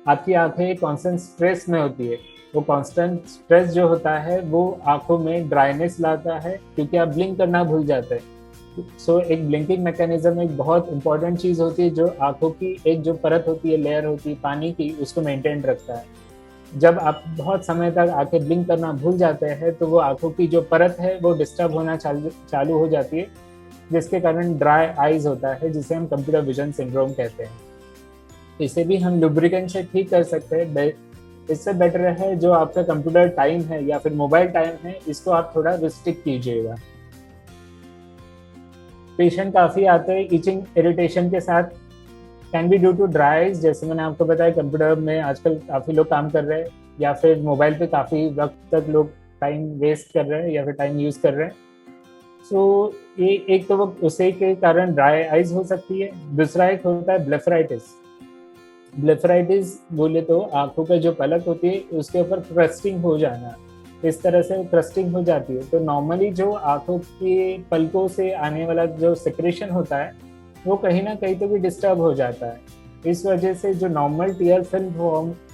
आपकी आंखें कांस्टेंट स्ट्रेस में होती है। वो कांस्टेंट स्ट्रेस जो होता है वो आंखों में ड्राइनेस लाता है, क्योंकि आप ब्लिंक करना भूल जाते हैं। सो एक ब्लिंकिंग मैकेनिज्म एक बहुत इंपॉर्टेंट चीज होती है जो आंखों की एक जो परत होती है, लेयर होती है पानी की, उसको मेंटेन रखता है। जब आप बहुत समय तक आंखें ब्लिंक करना भूल जाते हैं तो वो आंखों की जो परत है वो डिस्टर्ब होना चालू हो जाती है, जिसके कारण ड्राई आईज होता है, जिसे हम कंप्यूटर विजन सिंड्रोम कहते हैं। इसे भी हम लुब्रिकेंट से ठीक कर सकते हैं। इससे बेटर है जो आपका कंप्यूटर टाइम है या फिर मोबाइल टाइम है, इसको आप थोड़ा रिस्ट्रिक्ट कीजिएगा। पेशेंट काफी आते हैं इचिंग इरिटेशन के साथ, can be due to dry eyes. जैसे मैंने आपको बताया कंप्यूटर में आजकल काफी लोग काम कर रहे हैं या फिर मोबाइल पे काफी वक्त तक लोग टाइम वेस्ट कर रहे हैं या फिर टाइम यूज कर रहे हैं। सो ये एक तो वो उसे के कारण ड्राई आइज हो सकती है। दूसरा एक होता है ब्लेफराइटिस। ब्लेफराइटिस बोले तो आंखों का जो पलक होती है उसके ऊपर क्रस्टिंग हो जाना, इस तरह से क्रस्टिंग हो जाती है। तो नॉर्मली जो आंखों के पलकों से आने वाला जो सेक्रेशन होता है वो कहीं ना कहीं तो भी डिस्टर्ब हो जाता है। इस वजह से जो नॉर्मल टीयर फिल्म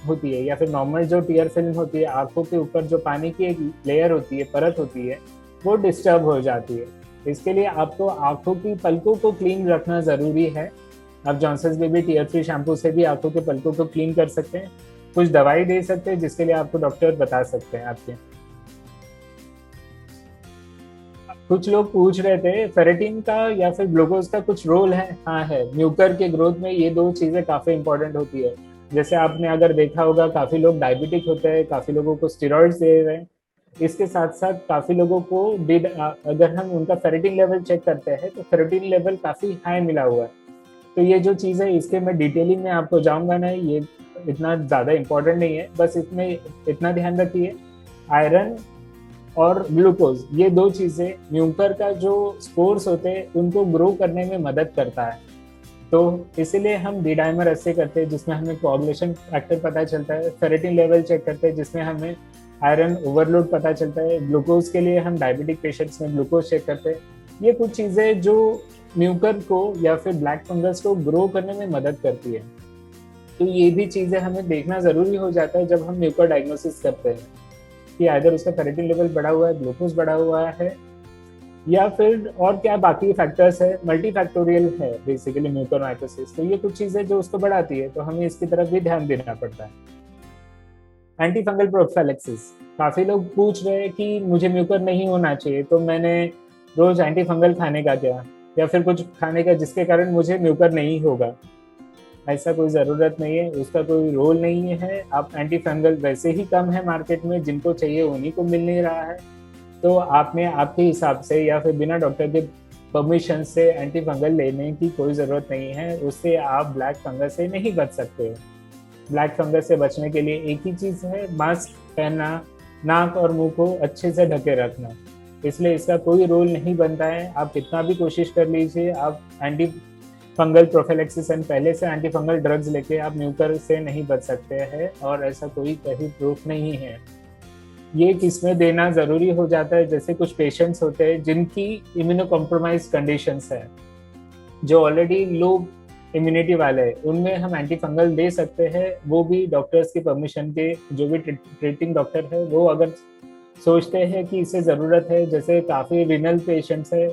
होती है या फिर नॉर्मल जो टीयर फिल्म होती है, आंखों के ऊपर जो पानी की एक लेयर होती है, परत होती है, वो डिस्टर्ब हो जाती है। इसके लिए आपको आंखों की पलकों को क्लीन रखना जरूरी है। आप Johnson's baby tear free shampoo से भी आंखों के पलकों को क्लीन कर सकते हैं। कुछ दवाई दे सकते हैं जिसके लिए आपको डॉक्टर बता सकते हैं आपके। कुछ लोग पूछ रहे थे फेरेटिन का या फिर ग्लूकोज का कुछ रोल है। हाँ है, म्यूकर के ग्रोथ में ये दो चीजें काफी इंपॉर्टेंट होती है। जैसे आपने अगर देखा होगा काफी लोग डायबिटिक होते हैं, काफी लोगों को स्टेरॉइड्स दे रहे हैं। इसके साथ साथ काफी लोगों को अगर हम उनका फेरेटिन लेवल चेक करते हैं तो फेरेटिन लेवल काफी हाई मिला हुआ है। तो ये जो चीज है इसके मैं डिटेलिंग में आपको जाऊंगा नहीं, ये इतना ज्यादा इंपॉर्टेंट नहीं है। बस इसमें इतना ध्यान रखिए, आयरन और ग्लूकोज ये दो चीजें म्यूकर का जो स्पोर्स होते हैं उनको ग्रो करने में मदद करता है। तो इसीलिए हम डी डाइमर ऐसे करते हैं जिसमें हमें कोआगुलेशन फैक्टर पता चलता है, फेरेटिन लेवल चेक करते हैं जिसमें हमें आयरन ओवरलोड पता चलता है, ग्लूकोज के लिए हम डायबिटिक पेशेंट्स में ग्लूकोज चेक करते हैं। ये कुछ चीजें जो म्यूकर को या फिर ब्लैक फंगस को ग्रो करने में मदद करती है। तो ये भी चीजें हमें देखना जरूरी हो जाता है जब हम म्यूकर डायग्नोसिस करते हैं कि अगर उसका फेरेटिन लेवल बढ़ा हुआ है, ग्लूकोज बढ़ा हुआ है, या फिर और क्या बाकी फैक्टर्स है, मल्टी फैक्टोरियल है बेसिकली म्यूकोरमाइकोसिस। तो ये कुछ चीजें जो उसको बढ़ाती है, तो हमें इसकी तरफ भी ध्यान देना पड़ता है। एंटी फंगल प्रोफिलैक्सिस, काफी लोग पूछ रहे हैं कि मुझे म्यूकर नहीं होना चाहिए, तो मैंने रोज एंटी फंगल खाने का क्या, या फिर कुछ खाने का जिसके कारण मुझे म्यूकर नहीं होगा। ऐसा कोई ज़रूरत नहीं है, उसका कोई रोल नहीं है। आप एंटी फंगल वैसे ही कम है मार्केट में, जिनको चाहिए उन्हीं को मिल नहीं रहा है। तो आपने आपके हिसाब से या फिर बिना डॉक्टर के परमिशन से एंटी फंगल लेने की कोई ज़रूरत नहीं है। उससे आप ब्लैक फंगस से नहीं बच सकते हो। ब्लैक फंगस से बचने के लिए एक ही चीज़ है, मास्क पहनना, नाक और मुंह को अच्छे से ढके रखना। इसलिए इसका कोई रोल नहीं बनता है। आप कितना भी कोशिश कर लीजिए, आप एंटी फंगल प्रोफिलैक्सिस एंड पहले से एंटी फंगल ड्रग्स लेके आप म्यूकर से नहीं बच सकते हैं, और ऐसा कोई कहीं प्रूफ नहीं है। ये किसमें देना ज़रूरी हो जाता है, जैसे कुछ पेशेंट्स होते हैं जिनकी इम्यूनो कॉम्प्रोमाइज कंडीशंस है, जो ऑलरेडी लो इम्यूनिटी वाले हैं, उनमें हम एंटी फंगल दे सकते हैं। वो भी डॉक्टर्स की परमिशन के, जो भी ट्रीटिंग डॉक्टर है वो अगर सोचते हैं कि इसे ज़रूरत है, जैसे काफ़ी रिनल पेशेंट्स है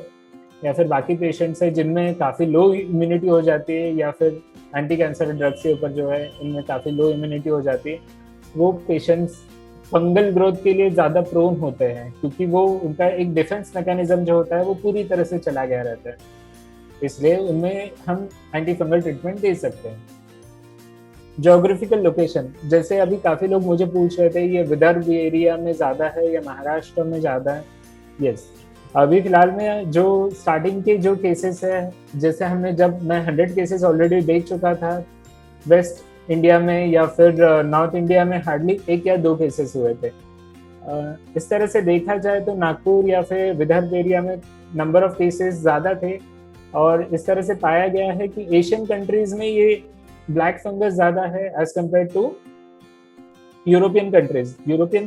या फिर बाकी पेशेंट्स है जिनमें काफ़ी लो इम्यूनिटी हो जाती है, या फिर एंटी कैंसर ड्रग्स के ऊपर जो है इनमें काफ़ी लो इम्यूनिटी हो जाती है, वो पेशेंट्स फंगल ग्रोथ के लिए ज़्यादा प्रोन होते हैं, क्योंकि वो उनका एक डिफेंस मैकेनिज्म जो होता है वो पूरी तरह से चला गया रहता है। इसलिए उनमें हम एंटी फंगल ट्रीटमेंट दे सकते हैं। ज्योग्राफिकल लोकेशन, जैसे अभी काफ़ी लोग मुझे पूछ रहे थे ये विदर्भ एरिया में ज़्यादा है या महाराष्ट्र में ज़्यादा है। यस, अभी फिलहाल में जो स्टार्टिंग के जो केसेस है, जैसे मैं 100 केसेस ऑलरेडी देख चुका था, वेस्ट इंडिया में या फिर नॉर्थ इंडिया में हार्डली 1 या 2 केसेस हुए थे। इस तरह से देखा जाए तो नागपुर या फिर विदर्भ एरिया में नंबर ऑफ केसेस ज़्यादा थे, और इस तरह से पाया गया है कि एशियन कंट्रीज में ये ब्लैक फंगस ज़्यादा है as compare to European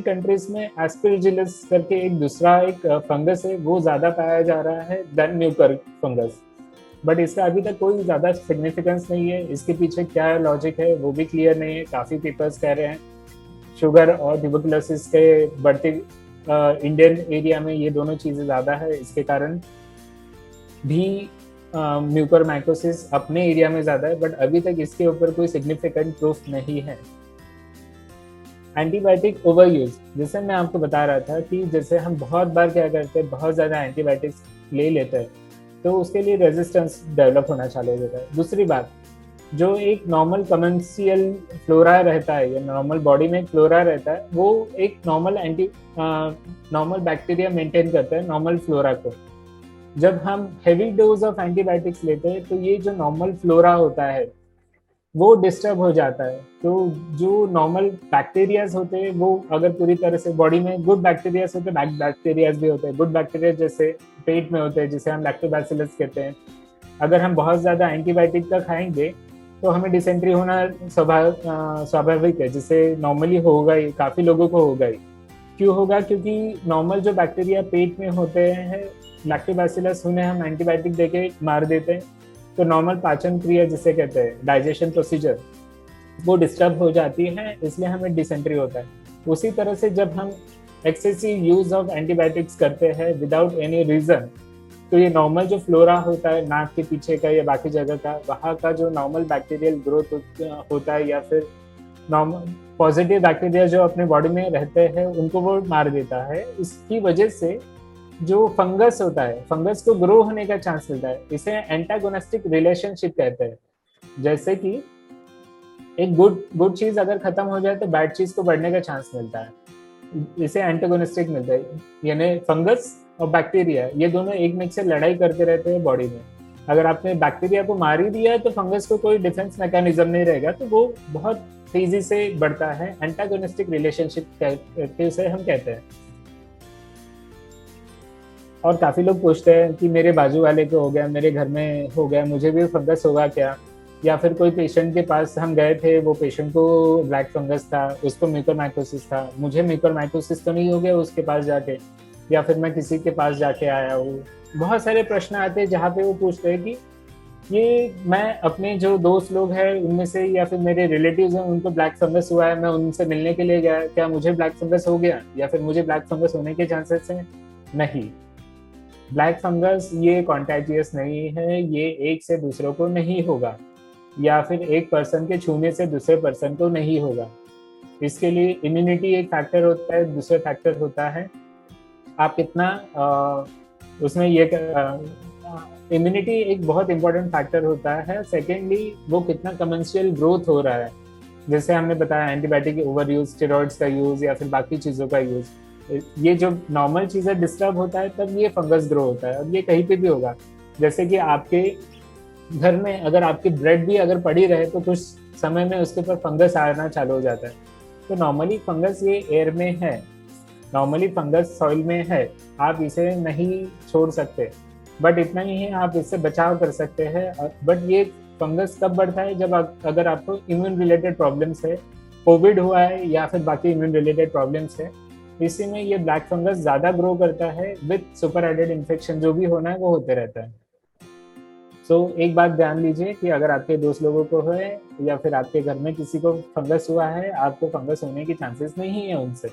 countries में एस्परजिलस करके एक दूसरा एक फंगस है, वो ज़्यादा पाया जा रहा है देन म्यूकर फंगस। बट इसका अभी तक कोई ज़्यादा सिग्निफिकेंस नहीं है। इसके पीछे क्या लॉजिक है वो भी क्लियर नहीं है। काफ़ी पेपर्स कह रहे हैं शुगर और ट्यूबरकुलोसिस के बढ़ते इंडियन एरिया में ये दोनों चीज़ें ज़्यादा है, इसके कारण भी म्यूकोरमाइकोसिस अपने एरिया में ज़्यादा है, बट अभी तक इसके ऊपर कोई सिग्निफिकेंट प्रूफ नहीं है। एंटीबायोटिक ओवर यूज, जैसे मैं आपको बता रहा था कि जैसे हम बहुत बार क्या करते हैं, बहुत ज़्यादा एंटीबायोटिक्स ले लेते हैं, तो उसके लिए रेजिस्टेंस डेवलप होना चालू हो जाता है। दूसरी बात, जो एक नॉर्मल कमर्शियल फ्लोरा रहता है या नॉर्मल बॉडी में फ्लोरा रहता है, वो एक नॉर्मल बैक्टीरिया मेंटेन करता है नॉर्मल फ्लोरा को। जब हम हेवी डोज ऑफ एंटीबायोटिक्स लेते हैं तो ये जो नॉर्मल फ्लोरा होता है वो डिस्टर्ब हो जाता है। तो जो नॉर्मल बैक्टीरियाज होते हैं वो अगर पूरी तरह से बॉडी में गुड बैक्टीरियाज होते हैं, बैड बैक्टीरियाज भी होते हैं। गुड बैक्टीरिया जैसे पेट में होते हैं, जिसे हम लैक्टोबैसिलस कहते हैं। अगर हम बहुत ज़्यादा एंटीबायोटिक का खाएंगे तो हमें डिसेंट्री होना स्वाभाविक है, जिसे नॉर्मली होगा ही, काफ़ी लोगों को होगा ही। क्यों होगा? क्योंकि नॉर्मल जो बैक्टीरिया पेट में होते हैं, लैक्टोबैसिलस, उन्हें हम एंटीबायोटिक देके मार देते हैं, तो नॉर्मल पाचन क्रिया जिसे कहते हैं डाइजेशन प्रोसीजर, वो डिस्टर्ब हो जाती है, इसलिए हमें डिसेंट्री होता है। उसी तरह से जब हम एक्सेसिव यूज ऑफ एंटीबायोटिक्स करते हैं विदाउट एनी रीजन, तो ये नॉर्मल जो फ्लोरा होता है नाक के पीछे का या बाकी जगह का, वहाँ का जो नॉर्मल बैक्टीरियल ग्रोथ होता है या फिर नॉर्मल पॉजिटिव बैक्टीरिया जो अपने बॉडी में रहते हैं, उनको वो मार देता है। इसकी वजह से जो फंगस होता है, फंगस को ग्रो होने का चांस मिलता है। इसे एंटागोनिस्टिक रिलेशनशिप कहते हैं। जैसे कि एक गुड चीज अगर खत्म हो जाए तो बैड चीज को बढ़ने का चांस मिलता है, इसे एंटागोनिस्टिक मिलता है। यानी फंगस और बैक्टीरिया ये दोनों एक में से लड़ाई करते रहते हैं बॉडी में। अगर आपने बैक्टीरिया को मार ही दिया तो फंगस को कोई डिफेंस मैकेनिज्म नहीं रहेगा, तो वो बहुत तेजी से बढ़ता है। एंटागोनिस्टिक रिलेशनशिप उसे हम कहते हैं। और काफ़ी लोग पूछते हैं कि मेरे बाजू वाले को हो गया, मेरे घर में हो गया, मुझे भी फंगस होगा क्या? या फिर कोई पेशेंट के पास हम गए थे, वो पेशेंट को ब्लैक फंगस था, उसको म्यूकोरमाइकोसिस था, मुझे म्यूकोरमाइकोसिस तो नहीं हो गया उसके पास जाके, या फिर मैं किसी के पास जाके आया हूँ। बहुत सारे प्रश्न आते हैं जहाँ पे वो पूछते हैं कि ये मैं अपने जो दोस्त लोग हैं उनमें से या फिर मेरे रिलेटिव्स हैं उनको ब्लैक फंगस हुआ है, मैं उनसे मिलने के लिए गया, क्या मुझे ब्लैक फंगस हो गया या फिर मुझे ब्लैक फंगस होने के चांसेस हैं? नहीं, ब्लैक फंगस ये कॉन्टेजियस नहीं है, ये एक से दूसरों को नहीं होगा या फिर एक पर्सन के छूने से दूसरे पर्सन को नहीं होगा। इसके लिए इम्यूनिटी एक फैक्टर होता है, दूसरा फैक्टर होता है आप कितना उसमें ये इम्यूनिटी एक बहुत इंपॉर्टेंट फैक्टर होता है। सेकेंडली वो कितना कमर्शियल ग्रोथ हो रहा है, जैसे हमने बताया एंटीबायोटिक ओवर यूज, स्टेरॉइड्स का यूज या फिर बाकी चीज़ों का यूज, ये जो नॉर्मल चीज़ें डिस्टर्ब होता है तब ये फंगस ग्रो होता है। और ये कहीं पे भी होगा, जैसे कि आपके घर में अगर आपकी ब्रेड भी अगर पड़ी रहे तो कुछ समय में उसके ऊपर फंगस आना चालू हो जाता है। तो नॉर्मली फंगस ये एयर में है, नॉर्मली फंगस सॉइल में है, आप इसे नहीं छोड़ सकते, बट इतना ही है आप इससे बचाव कर सकते हैं। बट ये फंगस कब बढ़ता है? जब अगर आपको इम्यून रिलेटेड प्रॉब्लम्स है, कोविड हुआ है या फिर बाकी इम्यून रिलेटेड प्रॉब्लम्स है, इसी में ये ब्लैक फंगस ज़्यादा ग्रो करता है विथ सुपर एडेड इन्फेक्शन, जो भी होना है वो होते रहता है। सो एक बात ध्यान लीजिए कि अगर आपके दोस्त लोगों को है या फिर आपके घर में किसी को फंगस हुआ है, आपको फंगस होने की चांसेस नहीं है उनसे।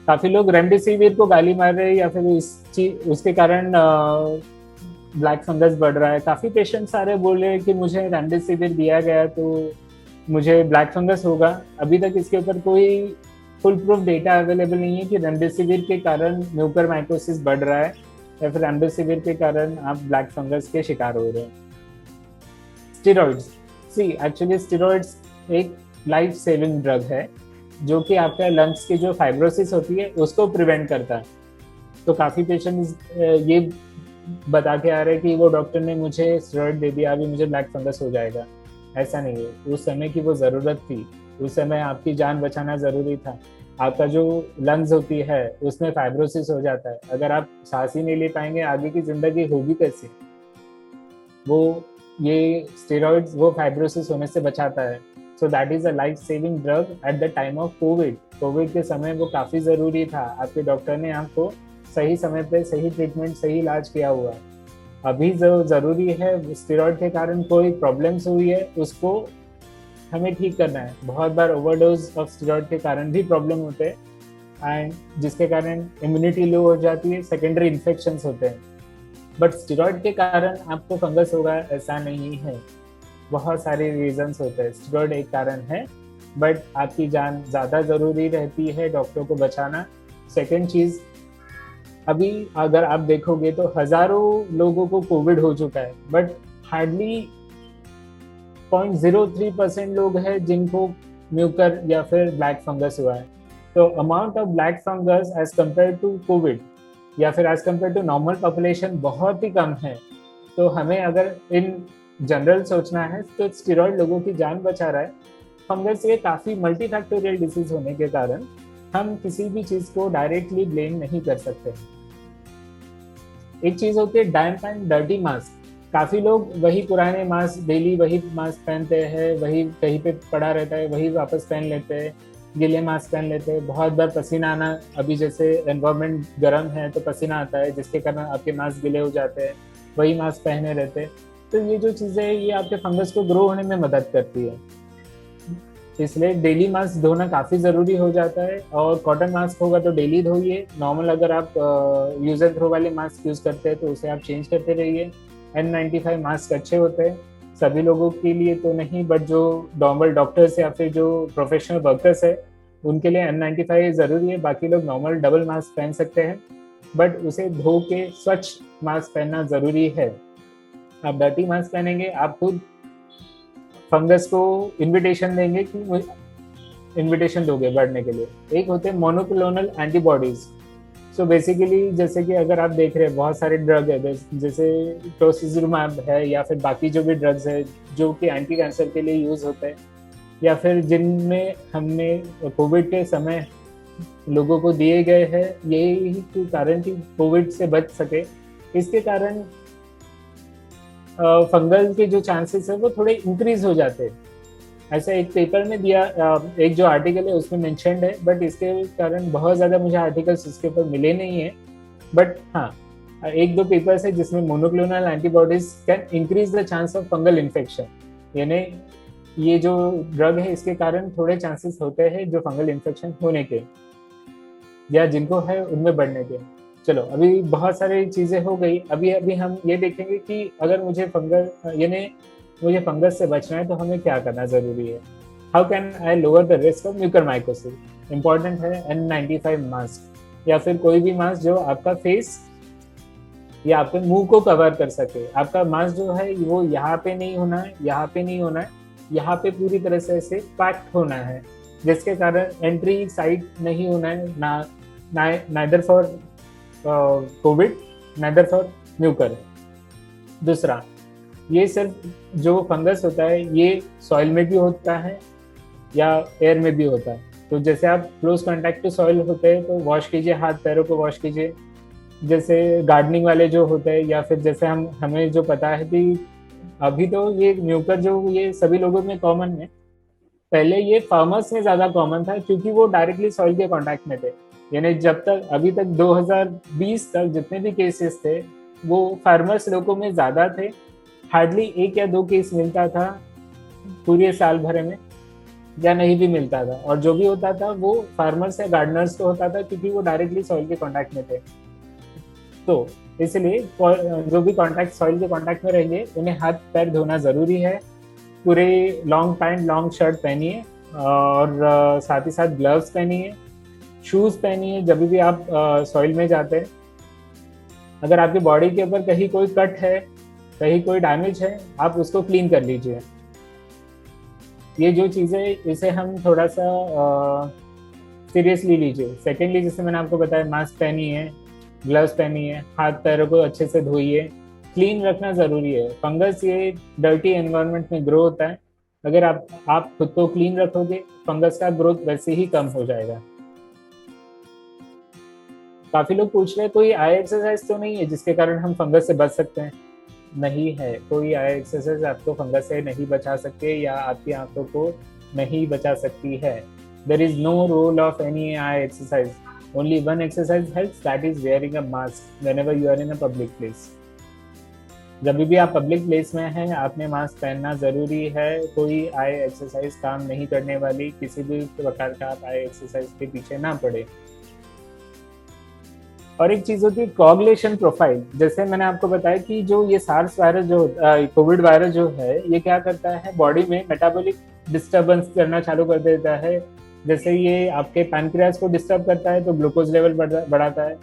काफी लोग रेमडेसिविर को गाली मार रहे हैं या फिर उसके कारण ब्लैक फंगस बढ़ रहा है। काफी पेशेंट्स सारे बोल रहे हैं कि मुझे रेमडेसिविर दिया गया तो मुझे ब्लैक फंगस होगा। अभी तक इसके ऊपर कोई फुल प्रूफ डेटा अवेलेबल नहीं है कि रेमडेसिविर के कारण म्यूकरमाइकोसिस बढ़ रहा है या फिर रेमडेसिविर के कारण आप ब्लैक फंगस के शिकार हो रहे हैं। स्टेरॉइड्स, सी एक्चुअली स्टेरॉइड्स एक लाइफ सेविंग ड्रग है जो कि आपका लंग्स की जो फाइब्रोसिस होती है उसको प्रिवेंट करता है। तो काफ़ी पेशेंट्स ये बता के आ रहे हैं कि वो डॉक्टर ने मुझे स्टेरॉइड दे दिया, अभी मुझे ब्लैक फंगस हो जाएगा। ऐसा नहीं है, उस समय की वो ज़रूरत थी, उस समय आपकी जान बचाना ज़रूरी था। आपका जो लंग्स होती है उसमें फाइब्रोसिस हो जाता है, अगर आप सांस ही नहीं ले पाएंगे आगे की ज़िंदगी होगी कैसे? वो ये स्टेरॉइड्स वो फाइब्रोसिस होने से बचाता है। So that is a life saving drug at the time of Covid. Covid के समय वो काफ़ी ज़रूरी था, आपके डॉक्टर ने आपको सही समय पे सही ट्रीटमेंट सही इलाज किया हुआ। अभी जो ज़रूरी है, स्टेरॉइड के कारण कोई प्रॉब्लम्स हुई है उसको हमें ठीक करना है। बहुत बार ओवरडोज ऑफ स्टेरॉइड के कारण भी प्रॉब्लम होते हैं एंड जिसके कारण इम्यूनिटी लो हो जाती है, सेकेंडरी इन्फेक्शंस होते हैं। बट स्टेरॉइड के कारण आपको फंगस होगा ऐसा नहीं है, बहुत सारे रीजंस होते हैं। स्टेरॉइड एक कारण है, बट आपकी जान ज़्यादा ज़रूरी रहती है, डॉक्टरों को बचाना। सेकेंड चीज़, अभी अगर आप देखोगे तो हज़ारों लोगों को कोविड हो चुका है, बट हार्डली 0.03% लोग हैं जिनको म्यूकर या फिर ब्लैक फंगस हुआ है। तो amount of black fungus as compare to COVID या फिर as compare to normal population बहुत ही कम है। तो हमें अगर इन जनरल सोचना है तो स्टेरॉइड लोगों की जान बचा रहा है। फंगस ये काफ़ी मल्टीफैक्टोरियल डिसीज होने के कारण हम किसी भी चीज़ को डायरेक्टली ब्लेम नहीं कर सकते। एक चीज़ होती है डैम्प एंड डर्टी मास्क। काफ़ी लोग वही पुराने मास्क डेली वही मास्क पहनते हैं, वही कहीं पे पड़ा रहता है वही वापस पहन लेते हैं, गीले मास्क पहन लेते हैं। बहुत बार पसीना आना, अभी जैसे एनवायरनमेंट गर्म है तो पसीना आता है जिसके कारण आपके मास्क गीले हो जाते हैं, वही मास्क पहने रहते हैं। तो ये जो चीज़ें हैं ये आपके फंगस को ग्रो होने में मदद करती है, इसलिए डेली मास्क धोना काफ़ी ज़रूरी हो जाता है। और कॉटन मास्क होगा तो डेली धोइए। नॉर्मल अगर आप यूज़ एंड थ्रो वाले मास्क यूज़ करते हैं तो उसे आप चेंज करते रहिए। N95 मास्क अच्छे होते हैं, सभी लोगों के लिए तो नहीं, बट जो नॉर्मल डॉक्टर्स या फिर जो प्रोफेशनल वर्कर्स है उनके लिए N95 ज़रूरी है। बाकी लोग नॉर्मल डबल मास्क पहन सकते हैं, बट उसे धो के स्वच्छ मास्क पहनना ज़रूरी है। आप डर्टी मास्क पहनेंगे, आप खुद फंगस को इन्विटेशन देंगे कि इन्विटेशन दोगे बढ़ने के लिए। एक होते हैं मोनोक्लोनल एंटीबॉडीज। सो बेसिकली जैसे कि अगर आप देख रहे हैं बहुत सारे ड्रग है, जैसे टोसिलुमाब है या फिर बाकी जो भी ड्रग्स है जो कि एंटी कैंसर के लिए यूज़ होते हैं, या फिर जिनमें हमने कोविड के समय लोगों को दिए गए हैं यही कारण कि कोविड से बच सके। इसके कारण फंगल के जो चांसेस है वो थोड़े इंक्रीज हो जाते हैं। ऐसा एक पेपर में दिया, एक जो आर्टिकल है उसमें मेंशन्ड है, बट इसके कारण बहुत ज़्यादा मुझे आर्टिकल्स इसके ऊपर मिले नहीं है। बट हाँ, एक दो पेपर्स है जिसमें monoclonal antibodies can increase the chance of fungal infection, यानी ये जो ड्रग है इसके कारण थोड़े चांसेस होते हैं जो फंगल इन्फेक्शन होने के या जिनको है उनमें बढ़ने के। चलो अभी बहुत सारी चीजें हो गई, अभी अभी हम ये देखेंगे कि अगर मुझे फंगल यानी मुझे फंगस से बचना है तो हमें क्या करना जरूरी है। How can I lower the risk of mucormycosis. Important है N95 मास्क या फिर कोई भी मास्क जो आपका फेस या आपके मुंह को कवर कर सके। आपका मास्क जो है वो यहाँ पे नहीं होना है, यहाँ पे नहीं होना है, यहाँ पे पूरी तरह से ऐसे पैक्ड होना है, जिसके कारण एंट्री साइड नहीं होना है, neither for Covid neither for Mucor. दूसरा, ये सिर्फ जो फंगस होता है ये सॉइल में भी होता है या एयर में भी होता है। तो जैसे आप क्लोज कांटेक्ट टू सॉइल होते हैं तो वॉश कीजिए, हाथ पैरों को वॉश कीजिए। जैसे गार्डनिंग वाले जो होते हैं या फिर जैसे हमें जो पता है कि अभी तो ये म्यूकर जो ये सभी लोगों में कॉमन है, पहले ये फार्मर्स में ज्यादा कॉमन था क्योंकि वो डायरेक्टली सॉइल के कांटेक्ट में थे। यानी जब तक अभी तक 2020 तक जितने भी केसेस थे वो फार्मर्स लोगों में ज्यादा थे। हार्डली 1 या 2 केस मिलता था पूरे साल भर में, या नहीं भी मिलता था, और जो भी होता था वो फार्मर्स या गार्डनर्स को होता था क्योंकि वो डायरेक्टली सॉइल के कांटेक्ट में थे। तो इसलिए जो भी कांटेक्ट सॉइल के कांटेक्ट में रहेंगे उन्हें हाथ पैर धोना जरूरी है। पूरे लॉन्ग पैंट लॉन्ग शर्ट पहनिए और साथ ही साथ ग्लव्स पहनिए, शूज पहनिए जब भी आप सॉइल में जाते हैं। अगर आपकी बॉडी के ऊपर कहीं कोई कट है, कहीं कोई डैमेज है, आप उसको क्लीन कर लीजिए। ये जो चीज़ें इसे हम थोड़ा सा सीरियसली लीजिए। सेकेंडली, जैसे मैंने आपको बताया, मास्क पहनिए, ग्लव्स पहनिए, हाथ पैरों को अच्छे से धोइए, क्लीन रखना ज़रूरी है। फंगस ये डर्टी एनवायरनमेंट में ग्रो होता है। अगर आप खुद को क्लीन रखोगे फंगस का ग्रोथ वैसे ही कम हो जाएगा। काफ़ी लोग पूछ रहे हैं कोई आई एक्सरसाइज तो नहीं है जिसके कारण हम फंगस से बच सकते हैं। नहीं है, कोई आई एक्सरसाइज आपको फंगस से नहीं बचा सकते या आपकी आंखों को नहीं बचा सकती है। There is no role of any eye exercise, only one exercise helps, that is wearing a mask whenever you are in a public place. जब भी आप पब्लिक प्लेस में हैं आपने मास्क पहनना जरूरी है। कोई आई एक्सरसाइज काम नहीं करने वाली, किसी भी प्रकार का आप आई एक्सरसाइज के पीछे ना पड़े। और एक चीज होती है कोगुलेशन प्रोफाइल। जैसे मैंने आपको बताया कि जो ये सार्स वायरस जो कोविड वायरस जो है ये क्या करता है, बॉडी में मेटाबॉलिक डिस्टर्बेंस करना चालू कर देता है। जैसे ये आपके पैनक्रियास को डिस्टर्ब करता है तो ग्लूकोज लेवल बढ़ाता है,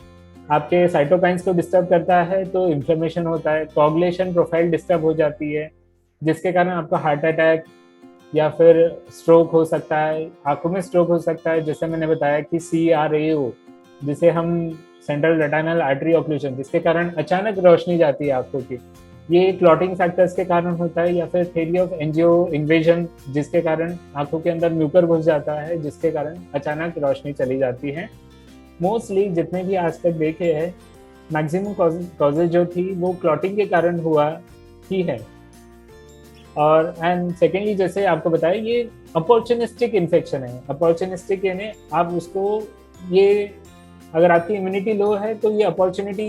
आपके साइटोकाइंस को डिस्टर्ब करता है तो इन्फ्लेमेशन होता है, कोगुलेशन प्रोफाइल डिस्टर्ब हो जाती है, जिसके कारण आपका हार्ट अटैक या फिर स्ट्रोक हो सकता है, आंखों में स्ट्रोक हो सकता है। जैसे मैंने बताया कि CRAO, जिसे हम सेंट्रल रेटिनल आर्टरी ऑक्लूजन, जिसके कारण अचानक रोशनी जाती है आंखों की, ये क्लॉटिंग फैक्टर्स के कारण होता है। या फिर थ्योरी ऑफ एंजियो इन्वेजन, जिसके कारण आंखों के अंदर म्यूकर घुस जाता है, जिसके कारण अचानक रोशनी चली जाती है। मोस्टली जितने भी आज तक देखे हैं मैक्सिमम कॉजेज जो थी वो क्लॉटिंग के कारण हुआ ही है। और एंड सेकेंडली, जैसे आपको बताया ये अपॉर्चुनिस्टिक इन्फेक्शन है। अपॉर्चुनिस्टिक यानी आप उसको, ये अगर आपकी इम्यूनिटी लो है तो ये अपॉर्चुनिटी